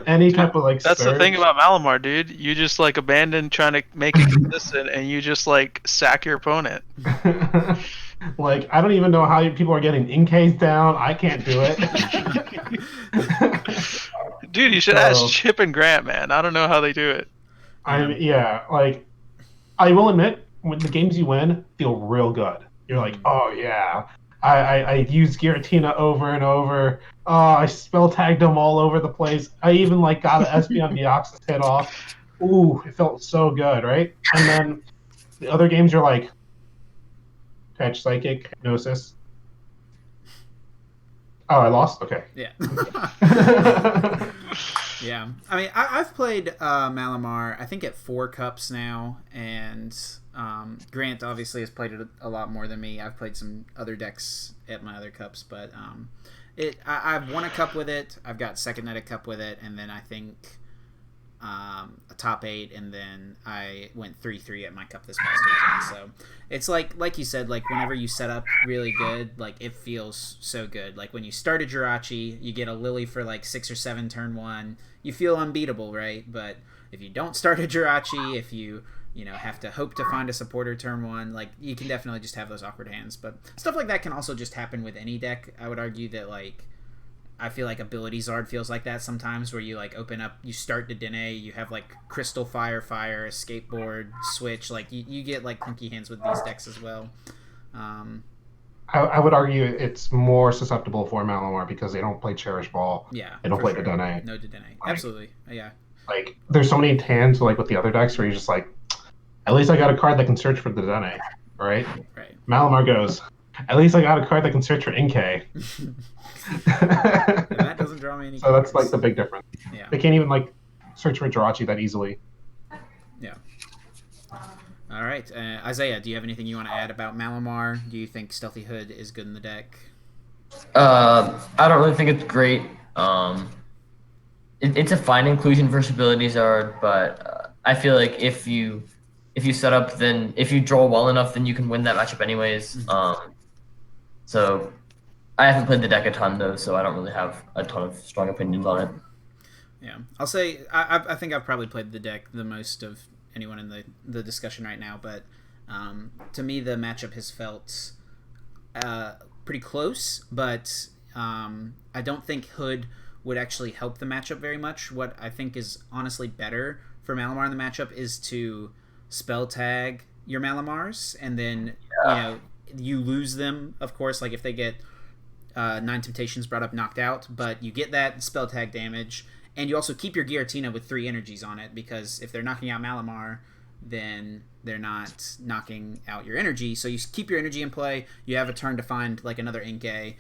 any type of That's search. the thing about Malamar, dude. You just abandon trying to make it consistent, and you just sack your opponent. I don't even know how people are getting Inkays down. I can't do it. Dude, you should ask Chip and Grant, man. I don't know how they do it. I will admit, when the games you win feel real good. You're oh yeah, I used Giratina over and over. I spell tagged them all over the place. I even got an Espeon Deoxys hit off. Ooh, it felt so good, right? And then the other games you're Catch Psychic, Hypnosis. Oh, I lost? Okay. Yeah. Yeah. I mean, I've played Malamar, I think, at 4 cups now, and Grant obviously has played it a lot more than me. I've played some other decks at my other cups, but I've won a cup with it. I've got second at a cup with it, and then I think a top 8, and then I went 3-3 at my cup this past weekend. So it's like you said, whenever you set up really good, it feels so good. When you start a Jirachi, you get a Lily for 6 or 7 turn 1, you feel unbeatable, right? But if you don't start a Jirachi, if you have to hope to find a supporter turn 1, you can definitely just have those awkward hands. But stuff like that can also just happen with any deck. I would argue that I feel like Ability Zard feels like that sometimes, where you open up, you start Dedenne, you have Crystal Fire, Skateboard, Switch, you get clunky hands with these decks as well. I would argue it's more susceptible for Malamar because they don't play Cherish Ball. Yeah, they don't play sure. Dedenne. No Dedenne, absolutely, yeah. There's so many hands with the other decks where you're just at least I got a card that can search for the Dedenne, right? Right. Malamar goes, at least I got a card that can search for Inkay. And that doesn't draw me any So cards. that's the big difference. Yeah. They can't even search for Jirachi that easily. Yeah. All right, Isaiah, do you have anything you want to add about Malamar? Do you think Stealthy Hood is good in the deck? I don't really think it's great. It's a fine inclusion versus Ability Zard, but I feel like if you set up, then if you draw well enough, then you can win that matchup anyways. So I haven't played the deck a ton though, so I don't really have a ton of strong opinions on it. Yeah, I'll say I think I've probably played the deck the most of anyone in the discussion right now, but to me the matchup has felt pretty close, but I don't think Hood would actually help the matchup very much. What I think is honestly better for Malamar in the matchup is to spell tag your Malamars, and then you lose them, of course, like if they get Nine Temptations brought up knocked out, but you get that spell tag damage, and you also keep your Giratina with 3 energies on it, because if they're knocking out Malamar, then they're not knocking out your energy. So you keep your energy in play. You have a turn to find like another Inkay.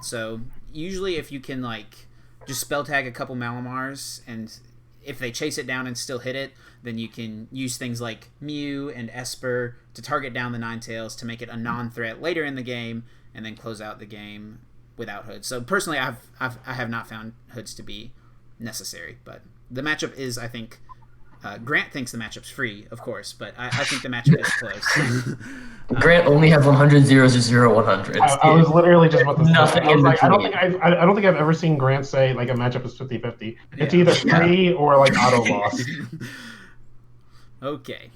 So usually if you can like just spell tag a couple Malamars, and if they chase it down and still hit it, then you can use things like Mew and Esper to target down the Ninetales to make it a non-threat later in the game, and then close out the game without Hood. So personally, I have not found Hoods to be necessary, but the matchup is, I think, Grant thinks the matchup's free, of course, but I think the matchup is close. Grant only has 100 zeros to 0 100s. I was literally just about to say. Nothing I was in like, I don't between. think I've ever seen Grant say like a matchup is 50-50. It's either free or like auto loss. Okay,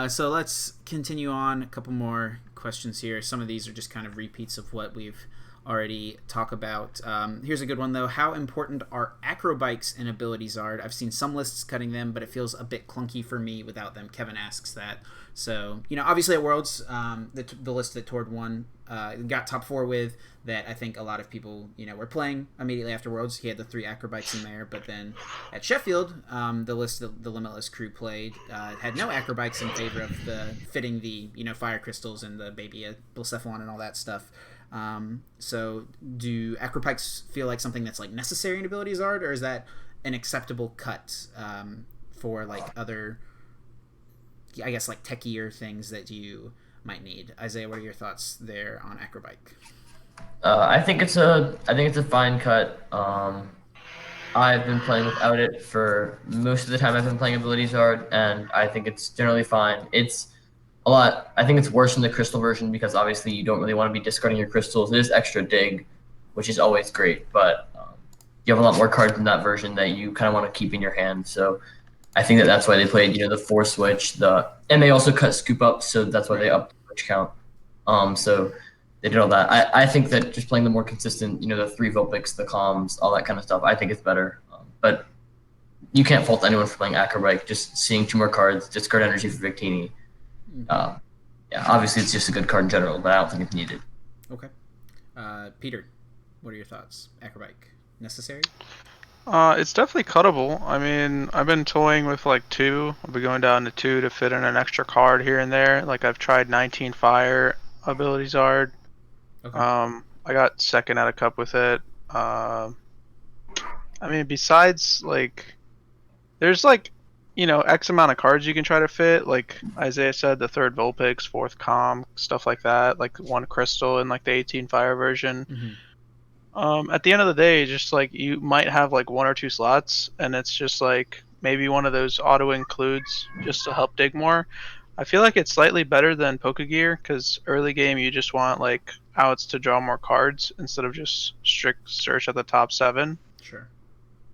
so let's continue on. A couple more questions here. Some of these are just kind of repeats of what we've already talked about. Here's a good one though. How important are acrobikes in Ability Zard? I've seen some lists cutting them, but it feels a bit clunky for me without them. Kevin asks that. So, obviously at Worlds, the list that Tord won got top 4 with, that I think a lot of people, were playing immediately after Worlds. He had the 3 acrobikes in there, but then at Sheffield, the list that the Limitless crew played had no acrobikes in favor of fitting the, fire crystals and the baby Blacephalon and all that stuff. So do acrobikes feel like something that's like necessary in Ability Zard, or is that an acceptable cut for like other, I guess, like techier things that you might need? Isaiah, what are your thoughts there on acrobike? I think it's a fine cut. I've been playing without it for most of the time I've been playing Ability Zard, and I think it's generally fine. It's a lot. I think it's worse in the crystal version because obviously you don't really want to be discarding your crystals. It is extra dig, which is always great, but you have a lot more cards in that version that you kind of want to keep in your hand. So I think that's why they played, the 4 switch, and they also cut scoop up, so that's why they upped the switch count. So they did all that. I think that just playing the more consistent, the 3 Vulpix, the comms, all that kind of stuff, I think it's better. But you can't fault anyone for playing acrobike. Just seeing 2 more cards, discard energy for Victini. Obviously it's just a good card in general, but I don't think it's needed. Okay. Peter, what are your thoughts? Acrobike, necessary? It's definitely cuttable. I mean, I've been toying with like 2. I'll be going down to 2 to fit in an extra card here and there. Like I've tried 19 Fire Ability Zard. Okay. I got second at a cup with it. I mean, besides like, there's like, X amount of cards you can try to fit. Like Isaiah said, the 3rd Vulpix, 4th Com, stuff like that. Like 1 Crystal in like the 18 Fire version. Mm-hmm. At the end of the day, just like you might have like 1 or 2 slots, and it's just like maybe one of those auto includes just to help dig more. I feel like it's slightly better than Pokegear because early game you just want like outs to draw more cards instead of just strict search at the top 7. Sure.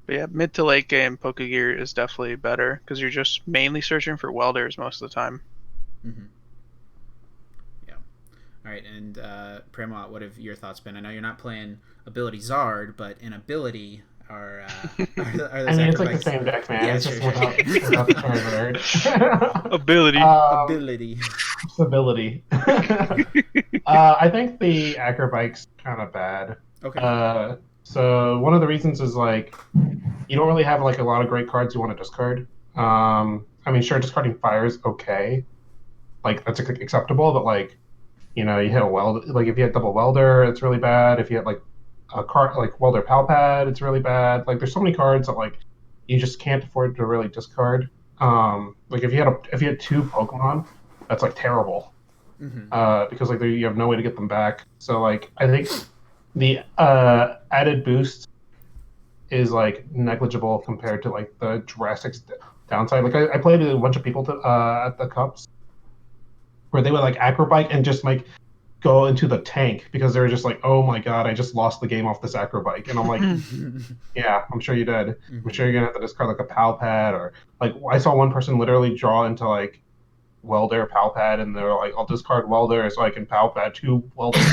But yeah, mid to late game Pokegear is definitely better because you're just mainly searching for welders most of the time. Mm-hmm. Yeah. All right, and Pramawat, what have your thoughts been? I know you're not playing Ability Zard, but in Ability, are those I mean, it's like the same deck, man. Yeah, it's sure, just without the Charizard. Ability. Ability. Stability. I think the acrobike's kind of bad. Okay. So one of the reasons is like you don't really have like a lot of great cards you want to discard. I mean, sure, discarding fire is okay, like that's acceptable, but like you hit a weld, like if you hit double welder, it's really bad. If you hit like a card like welder palpad, it's really bad. Like there's so many cards that like you just can't afford to really discard. Like if you had 2 Pokemon, that's like terrible. Mm-hmm. Because like you have no way to get them back. So like I think the added boost is like negligible compared to like the drastic downside. Like I played with a bunch of people at the cups where they would like acrobike and just like go into the tank because they were just like, oh my god, I just lost the game off this acrobike. And I'm like, yeah, I'm sure you did. I'm sure you're gonna have to discard like a pal pad, or like I saw one person literally draw into like welder pal pad, and they're like, I'll discard welder so I can pal pad 2 welders.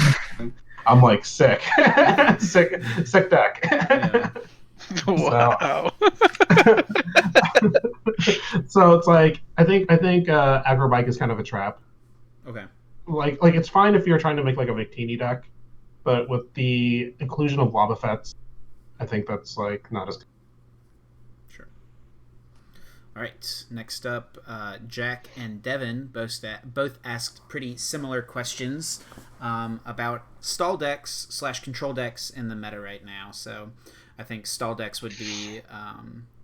I'm like, sick. Sick deck. Yeah. Wow. So it's like I think Agrobike is kind of a trap. Okay. Like it's fine if you're trying to make like a Victini deck, but with the inclusion of Wobbuffets, I think that's like not as good. Sure. All right. Next up, Jack and Devin both asked pretty similar questions about stall decks / control decks in the meta right now. So I think stall decks would be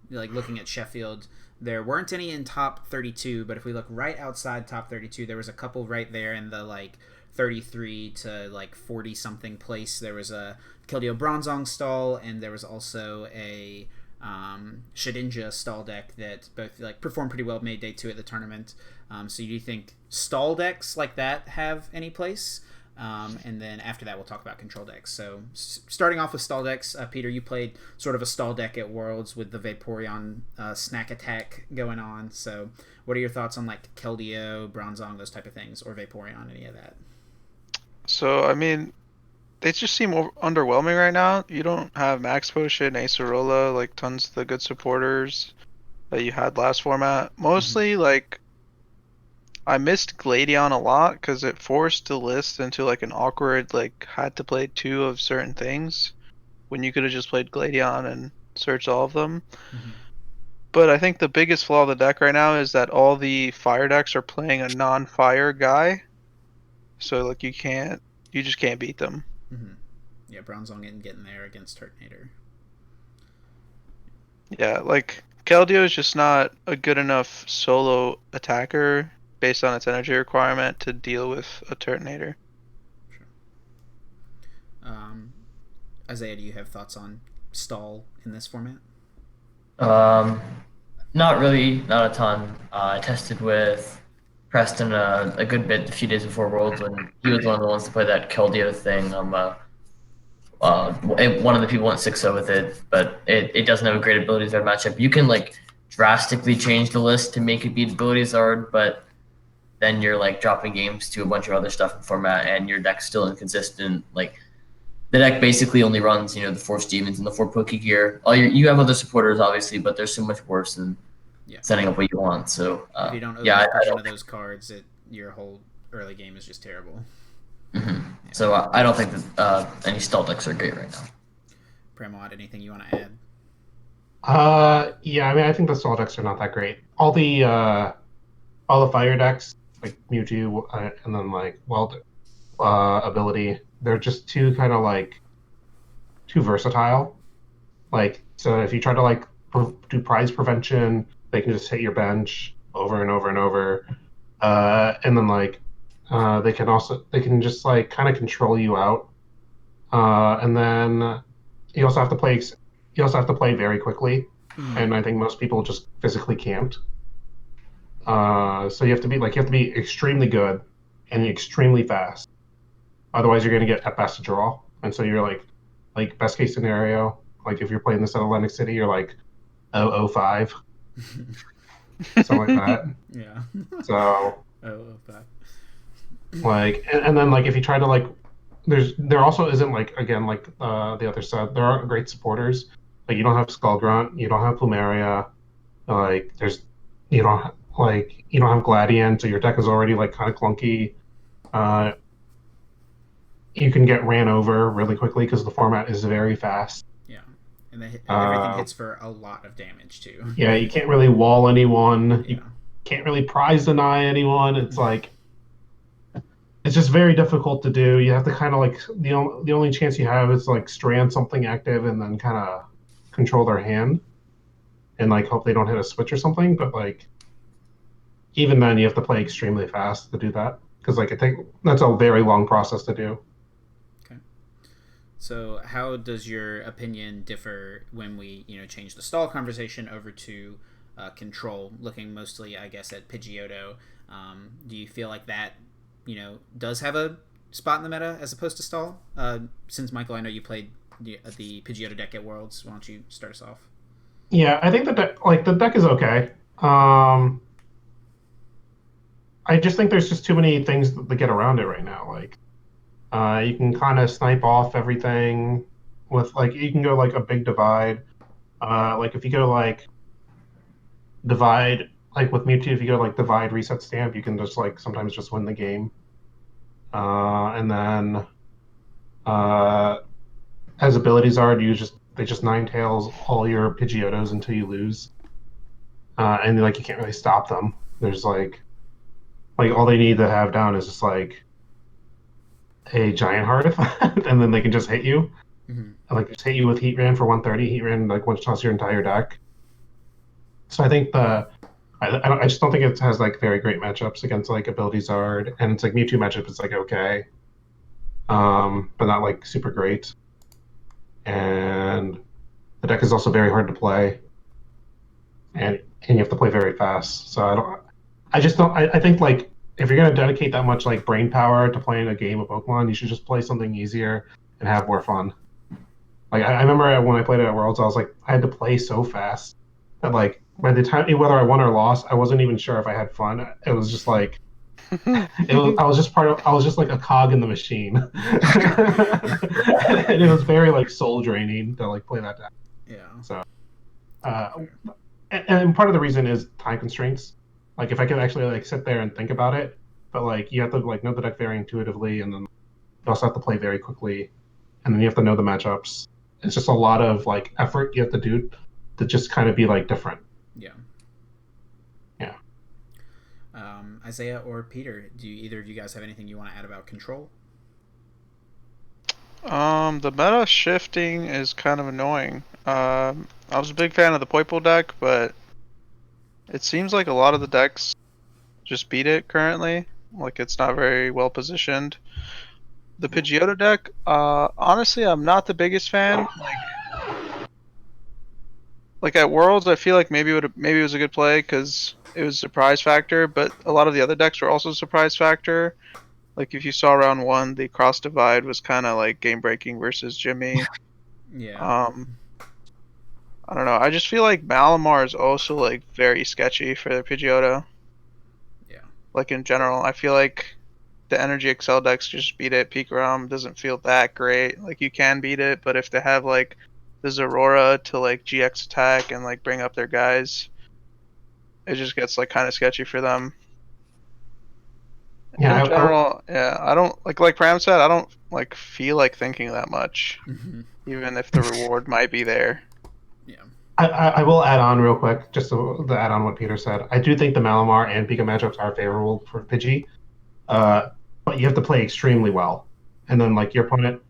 like looking at Sheffield. There weren't any in top 32, but if we look right outside top 32, there was a couple right there in the like 33 to like 40 something place. There was a Keldeo Bronzong stall, and there was also a Shedinja stall deck that both like performed pretty well, made day 2 at the tournament. So do you think stall decks like that have any place? And then after that, we'll talk about control decks. So starting off with stall decks, Peter, you played sort of a stall deck at Worlds with the Vaporeon snack attack going on. So what are your thoughts on like Keldeo, Bronzong, those type of things, or Vaporeon, any of that? So, I mean, they just seem underwhelming right now. You don't have Max Potion, Acerola, like tons of the good supporters that you had last format. Mostly, like, I missed Gladion a lot because it forced the list into like an awkward, like, had to play 2 of certain things when you could have just played Gladion and searched all of them. But I think the biggest flaw of the deck right now is that all the fire decks are playing a non-fire guy. So, like, you just can't beat them. Yeah, Bronzong isn't getting there against Turtonator. Yeah, like, Keldeo is just not a good enough solo attacker based on its energy requirement to deal with a Turtonator. Sure. Isaiah, do you have thoughts on stall in this format? Not really, not a ton. I tested with Preston a good bit a few days before Worlds when he was one of the ones to play that Keldeo thing. One of the people went 6-0 with it, but it doesn't have a great ability Zard matchup. You can like drastically change the list to make it beat ability Zard, but then you're like dropping games to a bunch of other stuff in format, and your deck's still inconsistent. Like the deck basically only runs, the 4 Stevens and the 4 Pokegear. You have other supporters obviously, but they're so much worse than setting up what you want. So if you don't I one of those cards, your whole early game is just terrible. So I don't think that any stall decks are great right now. Pramawat, anything you want to add? Yeah, I mean, I think the stall decks are not that great. All the fire decks, like Mewtwo, and then like ability, they're just too kind of like too versatile. Like, so if you try to like do prize prevention, they can just hit your bench over and over and over, and then like they can just like kind of control you out, and then you also have to play very quickly, and I think most people just physically can't. So you have to be extremely good and extremely fast. Otherwise, you're going to get at best a draw. And so you're like best case scenario, like if you're playing this at Atlantic City, you're like 005, something like that. Yeah. So 005. like, and then like if you try to like, there also isn't like again like the other side. There aren't great supporters. Like you don't have Skullgrunt, you don't have Plumeria, like you don't have Gladiant, so your deck is already like kind of clunky. You can get ran over really quickly because the format is very fast. Yeah, and everything hits for a lot of damage too. Yeah, you can't really wall anyone. You can't really prize deny anyone. It's like it's just very difficult to do. You have to kind of like the only chance you have is like strand something active and then kind of control their hand and like hope they don't hit a switch or something. But like even then, you have to play extremely fast to do that because like that's a very long process to do. Okay. So how does your opinion differ when we change the stall conversation over to control, looking mostly I guess at Pidgeotto? Do you feel like that does have a spot in the meta as opposed to stall? Since Michael, I know you played the Pidgeotto deck at Worlds. Why don't you start us off? Yeah, I think the deck is okay. I just think there's just too many things to get around it right now. Like, you can kind of snipe off everything with like you can go like a big divide. Like if you go like divide, like with Mewtwo, if you go like divide reset stamp, you can just like sometimes just win the game. And then as abilities are, they just nine tails all your Pidgeotos until you lose. And like you can't really stop them. There's like all they need to have down is just like a giant heart, and then they can just hit you. Mm-hmm. Like just hit you with Heat Ran for 130. Heat Ran like one shots your entire deck. So I think I just don't think it has like very great matchups against like Ability Zard, and it's like Mewtwo matchup is like okay, but not like super great. And the deck is also very hard to play, and you have to play very fast. So I think like if you're gonna dedicate that much like brain power to playing a game of Pokemon, you should just play something easier and have more fun. Like I remember when I played it at Worlds, I was like I had to play so fast that like by the time whether I won or lost, I wasn't even sure if I had fun. It was just like I was just like a cog in the machine, and it was very like soul draining to like play that deck. Yeah. So, and part of the reason is time constraints. Like if I could actually like sit there and think about it, but like you have to like know the deck very intuitively, and then you also have to play very quickly, and then you have to know the matchups. It's just a lot of like effort you have to do to just kind of be like different. Yeah. Yeah. Isaiah or Peter, do either of you guys have anything you want to add about control? The meta shifting is kind of annoying. I was a big fan of the Poiple deck, but it seems like a lot of the decks just beat it currently. Like it's not very well positioned. The Pidgeotto deck, honestly, I'm not the biggest fan. Like at Worlds, I feel like maybe it was a good play because it was surprise factor, but a lot of the other decks were also surprise factor. Like if you saw round one, the cross divide was kind of like game breaking versus Jimmy. Yeah. I don't know. I just feel like Malamar is also like very sketchy for the Pidgeotto. Yeah. Like in general, I feel like the Energy Excel decks just beat it. Pikarom doesn't feel that great. Like you can beat it, but if they have like the Zorora to like GX attack and like bring up their guys, it just gets like kind of sketchy for them. Yeah, In general, yeah, I don't like Pram said, I don't like feel like thinking that much, Mm-hmm. even if the reward might be there. Yeah. I will add on real quick, just to add on what Peter said. I do think the Malamar and Pika matchups are favorable for Pidgey, but you have to play extremely well, and then like your opponent,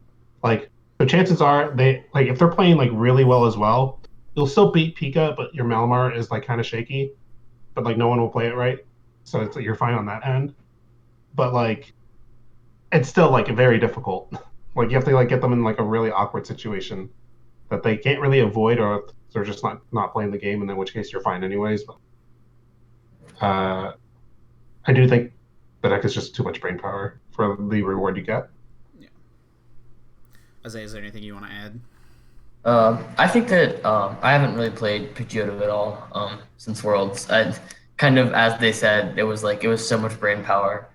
like so chances are they like if they're playing like really well as well, you'll still beat Pika, but your Malamar is like kind of shaky, but like no one will play it right, so it's you're fine on that end. But like it's still like very difficult. Like you have to like get them in like a really awkward situation that they can't really avoid, or they're just not playing the game, and in which case you're fine anyways. But I do think the deck is just too much brain power for the reward you get. Yeah. Isaiah, is there anything you want to add? I think that I haven't really played Pidgeotto at all since Worlds. I kind of, as they said, it was so much brain power.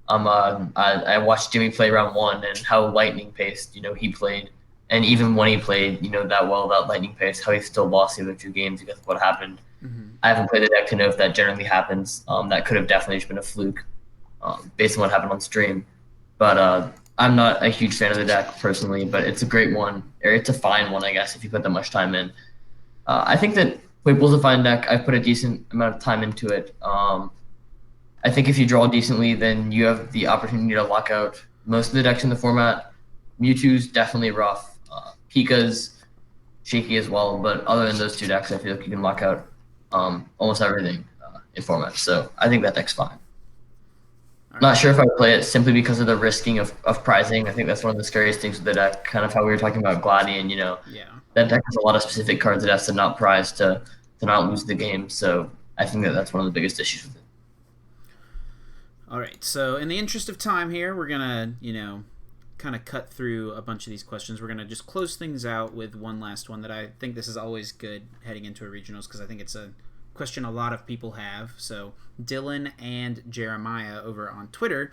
I watched Jimmy play round one and how lightning paced, he played, and even when he played, that well, that lightning pace, how he still lost the other two games because of what happened. Mm-hmm. I haven't played the deck to know if that generally happens. That could have definitely just been a fluke, based on what happened on stream. But I'm not a huge fan of the deck personally, but it's a great one, or it's a fine one, I guess, if you put that much time in. I think that Poiple's a fine deck. I've put a decent amount of time into it. I think if you draw decently, then you have the opportunity to lock out most of the decks in the format. Mewtwo's definitely rough. Pika's shaky as well, but other than those two decks, I feel like you can lock out almost everything in format. So I think that deck's fine. Not sure if I would play it simply because of the risking of prizing. I think that's one of the scariest things with the deck, kind of how we were talking about Gladian, Yeah. That deck has a lot of specific cards it has to not prize to not lose the game. So I think that that's one of the biggest issues with it. All right. So in the interest of time here, we're gonna kind of cut through a bunch of these questions. We're gonna just close things out with one last one that I think this is always good heading into a regionals because I think it's a question a lot of people have. So Dylan and Jeremiah over on Twitter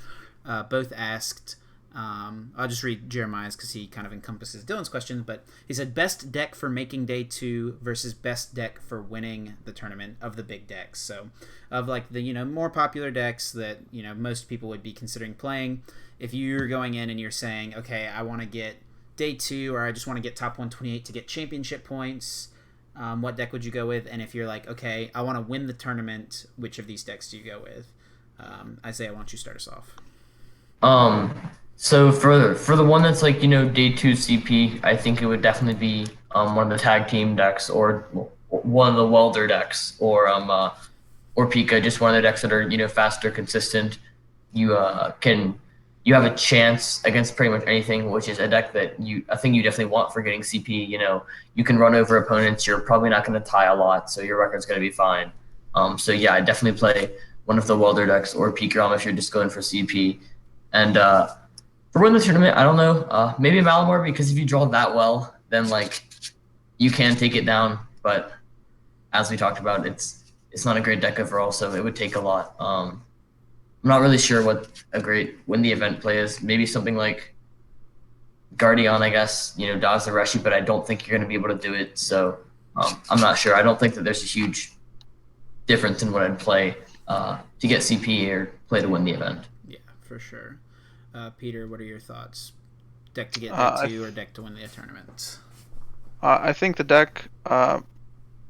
both asked. I'll just read Jeremiah's because he kind of encompasses Dylan's question, but he said best deck for making day 2 versus best deck for winning the tournament of the big decks. So of like the more popular decks that most people would be considering playing. If you're going in and you're saying, okay, I want to get day 2 or I just want to get top 128 to get championship points, what deck would you go with? And if you're like, okay, I want to win the tournament, which of these decks do you go with? Isaiah, why don't you start us off? So for the one that's like day 2 CP, I think it would definitely be one of the tag team decks or one of the welder decks or Kica, just one of the decks that are faster, consistent. You have a chance against pretty much anything, which is a deck that I think you definitely want for getting CP. You can run over opponents. You're probably not going to tie a lot, so your record's going to be fine. So yeah, I definitely play one of the welder decks or Kica if you're just going for CP. And for winning the tournament, I don't know. Maybe Malamore, because if you draw that well, then like you can take it down. But as we talked about, it's not a great deck overall, so it would take a lot. I'm not really sure what a great win the event play is. Maybe something like Guardian, I guess. Dodge the Richey, but I don't think you're going to be able to do it. So I'm not sure. I don't think that there's a huge difference in what I'd play to get CP or play to win the event. Yeah, for sure. Peter, what are your thoughts? Deck to get day 2 or deck to win the tournament? I think the deck, and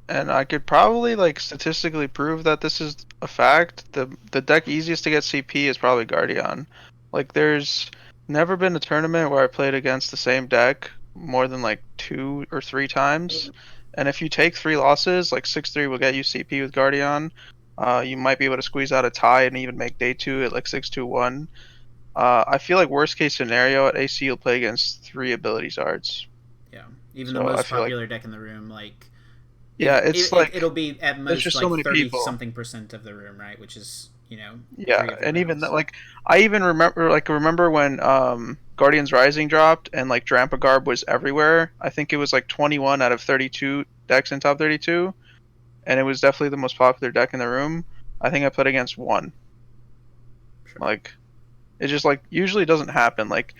I could probably like statistically prove that this is a fact. The deck easiest to get CP is probably Guardian. Like there's never been a tournament where I played against the same deck more than like 2 or 3 times. And if you take 3 losses, like 6-3 will get you CP with Guardian. You might be able to squeeze out a tie and even make day 2 at like 6-2-1. I feel like worst case scenario at AC you'll play against 3 ability zards. Yeah, even the most popular deck in the room, like it'll be at most like so 30-something% of the room, right? Which is and even that, like I even remember when Guardians Rising dropped and like Drampa Garb was everywhere. I think it was like 21 out of 32 decks in top 32, and it was definitely the most popular deck in the room. I think I played against 1. Sure. Like. It just like usually doesn't happen. Like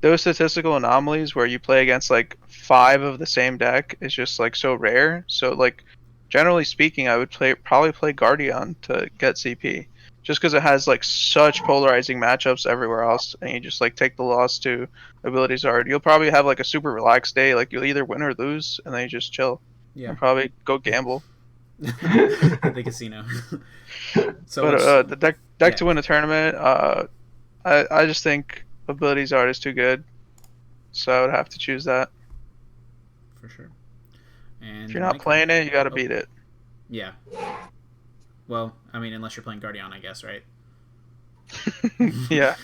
those statistical anomalies where you play against like 5 of the same deck is just like so rare. So like generally speaking, I would probably play Guardian to get CP, just because it has like such polarizing matchups everywhere else, and you just like take the loss to ability zard. You'll probably have like a super relaxed day. Like you'll either win or lose, and then you just chill. Yeah. And probably go gamble. The casino. But the deck to win a tournament. I just think abilities art is too good, so I would have to choose that. For sure. And if you're not playing it, you got to beat it. Yeah. Well, I mean, unless you're playing Guardian, I guess, right? Yeah.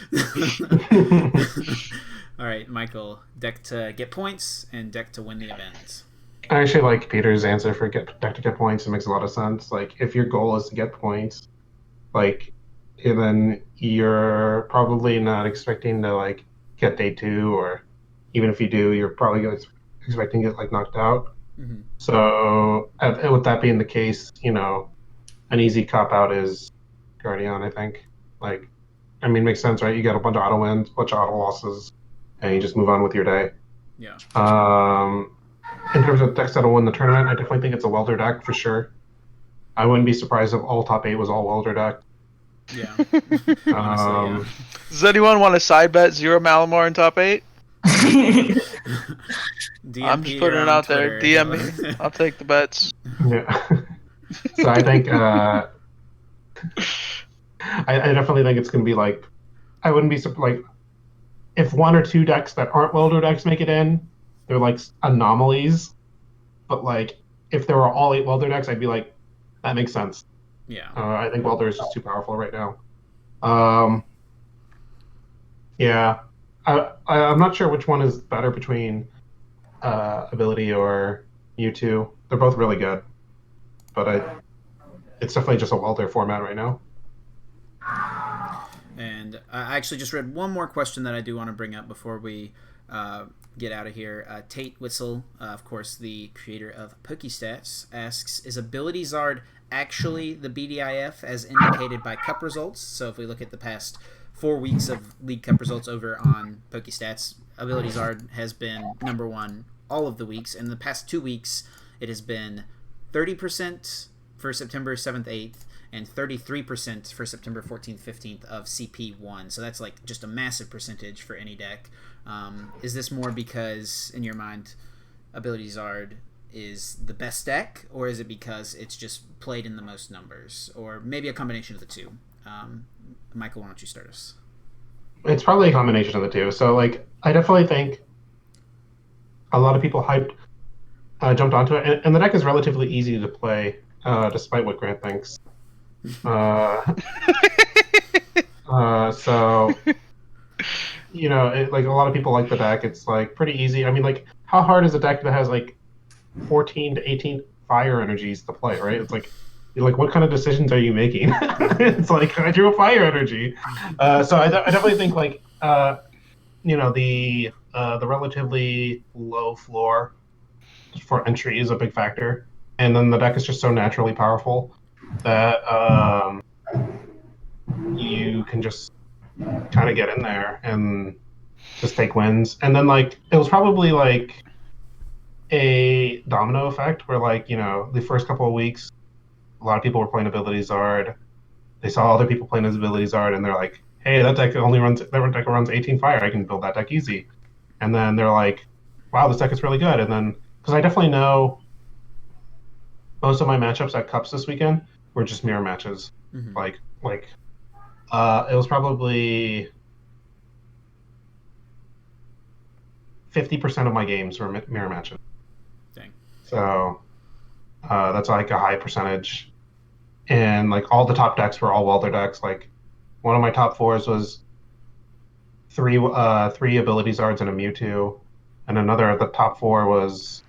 All right, Michael. Deck to get points and deck to win the event. I actually like Peter's answer for deck to get points. It makes a lot of sense. Like, if your goal is to get points, like, and then you're probably not expecting to like get day 2, or even if you do, you're probably expecting to get like knocked out. Mm-hmm. So with that being the case, an easy cop out is Guardian. I think, like, I mean, makes sense, right? You get a bunch of auto wins, a bunch of auto losses, and you just move on with your day. Yeah. In terms of decks that'll win the tournament, I definitely think it's a welder deck for sure. I wouldn't be surprised if all top 8 was all welder deck. Yeah. Honestly, yeah. Does anyone want to side bet 0 Malamar in top 8? I'm just putting it out Twitter. There. DM me. I'll take the bets. Yeah. So I think I definitely think it's going to be like, I wouldn't be like, if 1 or 2 decks that aren't welder decks make it in, they're like anomalies. But like, if there were all 8 welder decks, I'd be like, that makes sense. Yeah. I think welder is just too powerful right now. Yeah. I'm not sure which one is better between ability or U2. They're both really good, but it's definitely just a welder format right now. And I actually just read one more question that I do want to bring up before we get out of here. Tate Whistle, of course, the creator of PokeStats, asks, is Ability Zard actually the BDIF as indicated by Cup results? So if we look at the past 4 weeks of League Cup results over on PokeStats, Ability Zard has been number one all of the weeks. In the past 2 weeks, it has been 30% for September 7th, 8th, and 33% for September 14th, 15th of CP1. So that's like just a massive percentage for any deck. Is this more because, in your mind, Ability Zard is the best deck, or is it because it's just played in the most numbers, or maybe a combination of the two? Michael, why don't you start us? It's probably a combination of the two. So, like, I definitely think a lot of people jumped onto it, and the deck is relatively easy to play, despite what Grant thinks. So, you know, like a lot of people like the deck. It's like pretty easy. I mean, like, how hard is a deck that has like 14 to 18 fire energies to play, right? It's like, you're like, what kind of decisions are you making? It's like, I drew a fire energy. So I definitely think like, you know, the relatively low floor for entry is a big factor, and then the deck is just so naturally powerful that you can just kind of get in there and just take wins. And then like it was probably like a domino effect where, like, you know, the first couple of weeks a lot of people were playing Ability Zard. They saw other people playing his Ability Zard, and they're like, hey, that deck runs 18 fire, I can build that deck easy. And then they're like, wow, this deck is really good. And then because I definitely know most of my matchups at Cups this weekend were just mirror matches. Mm-hmm. It was probably 50% of my games were mirror matches. Dang. So that's like a high percentage. And like all the top decks were all welder decks. Like one of my top fours was three Ability Zards and a Mewtwo, and the other top four was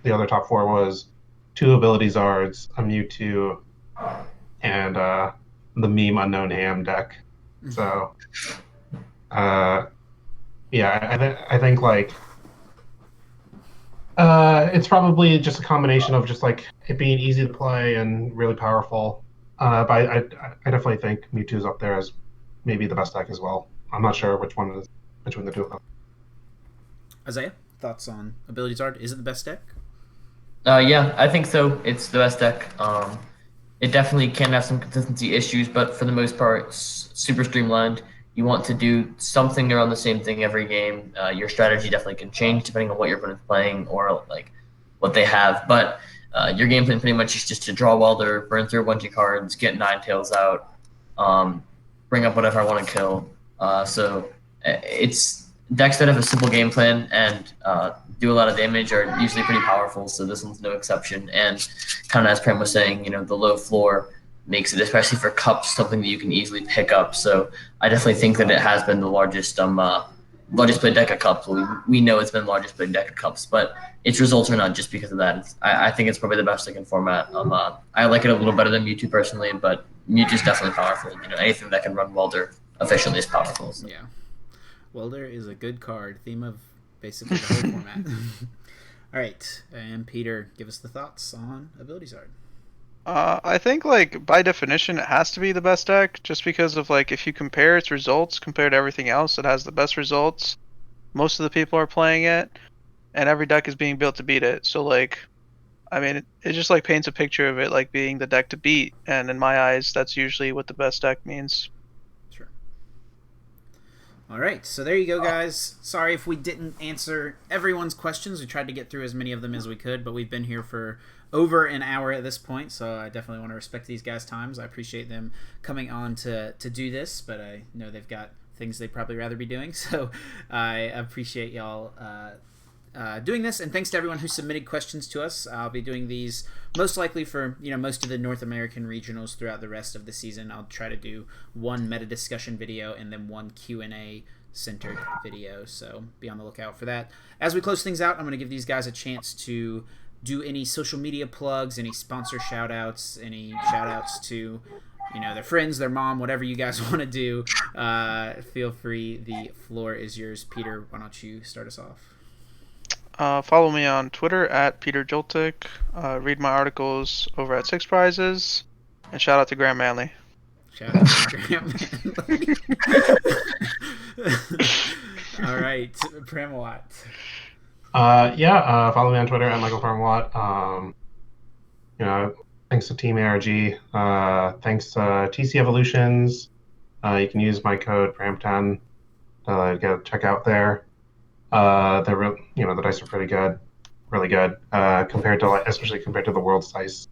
two Ability Zards, a Mewtwo, and the meme Unknown Ham deck. So, yeah, I think like it's probably just a combination of just like it being easy to play and really powerful. But I definitely think Mewtwo's up there as maybe the best deck as well. I'm not sure which one is between the two of them. Isaiah, thoughts on Ability Zard? Is it the best deck? Yeah, I think so. It's the best deck. It definitely can have some consistency issues, but for the most part, it's super streamlined. You want to do something around the same thing every game. Your strategy definitely can change depending on what your opponent's playing or like what they have. But your game plan pretty much is just to draw Welder, burn through a bunch of cards, get Ninetales out, bring up whatever I want to kill. So it's decks that have a simple game plan and do a lot of damage are usually pretty powerful. So this one's no exception. And kind of as Pram was saying, you know, the low floor makes it, especially for Cups, something that you can easily pick up. So I definitely think that it has been the largest played deck of Cups. We know it's been the largest played deck of Cups, but its results are not just because of that. I think it's probably the best deck in format. I like it a little better than Mewtwo personally, but Mewtwo's definitely powerful. You know, anything that can run Welder efficiently is powerful. So. Yeah. Welder is a good card. Theme of basically the whole format. All right. And Peter, give us the thoughts on Ability Zard. I think, like, by definition, it has to be the best deck, just because of, like, if you compare its results compared to everything else, it has the best results. Most of the people are playing it, and every deck is being built to beat it. So, like, I mean, it just, like, paints a picture of it, like, being the deck to beat, and in my eyes, that's usually what the best deck means. Sure. All right, so there you go, guys. Sorry if we didn't answer everyone's questions. We tried to get through as many of them as we could, but we've been here for over an hour at this point, so I definitely want to respect these guys' times. I appreciate them coming on to do this, but I know they've got things they'd probably rather be doing, so I appreciate y'all doing this, and thanks to everyone who submitted questions to us. I'll be doing these most likely for most of the North American regionals throughout the rest of the season. I'll try to do one meta discussion video and then one Q&A centered video, so be on the lookout for that. As we close things out, I'm going to give these guys a chance to do any social media plugs, any sponsor shout outs, any shout outs to their friends, their mom, whatever you guys want to do. Feel free. The floor is yours. Peter, why don't you start us off? Follow me on Twitter at Peter Joltik. Read my articles over at Six Prizes. And shout out to Grant Manley. Shout out to Grant Manley. All right, Pramawat. Follow me on Twitter at Michael Pramawat. Thanks to Team ARG. Thanks to TC Evolutions. You can use my code Pram10 to get a checkout there. The dice are pretty good, really good, especially compared to the World's dice.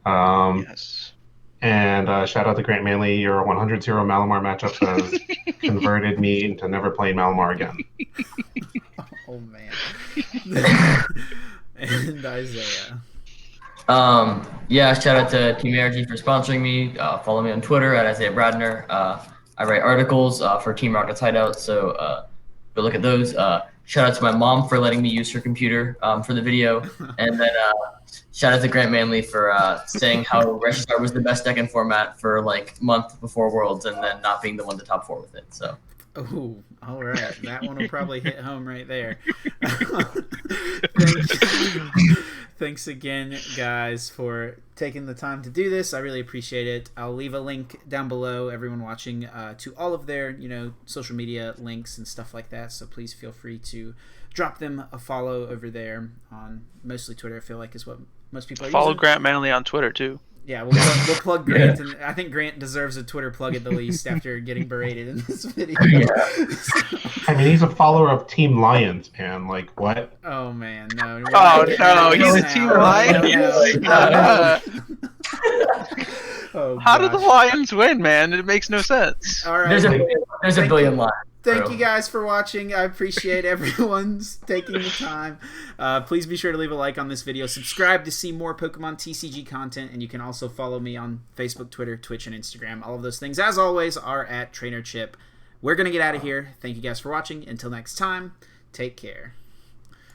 Yes. And shout out to Grant Manley. Your 100-0 Malamar matchup has converted me into never playing Malamar again. Oh man. And Isaiah. Shout out to Team ARG for sponsoring me. Follow me on Twitter at Isaiah Bradner. I write articles for Team Rocket's Hideout, so go look at those. Shout out to my mom for letting me use her computer for the video. And then shout out to Grant Manley for saying how Registrar was the best deck in format for like month before Worlds and then not being the one to top 4 with it. So. Oh, all right. That one will probably hit home right there. Thanks again, guys, for taking the time to do this. I really appreciate it. I'll leave a link down below, everyone watching, to all of their, social media links and stuff like that. So please feel free to drop them a follow over there on mostly Twitter. I feel like is what most people are Follow using. Grant Manley on Twitter too. Yeah, we'll plug Grant, and I think Grant deserves a Twitter plug at the least after getting berated in this video. I mean, he's a follower of Team Lions, man. Like, what? Oh man, no. Oh no, he's a Team Lions. How did the Lions win, man? It makes no sense. All right. There's a billion lions. Thank you guys for watching. I appreciate everyone's taking the time. Please be sure to leave a like on this video. Subscribe to see more Pokemon TCG content, and you can also follow me on Facebook, Twitter, Twitch, and Instagram. All of those things, as always, are at TrainerChip. We're going to get out of here. Thank you guys for watching. Until next time, take care.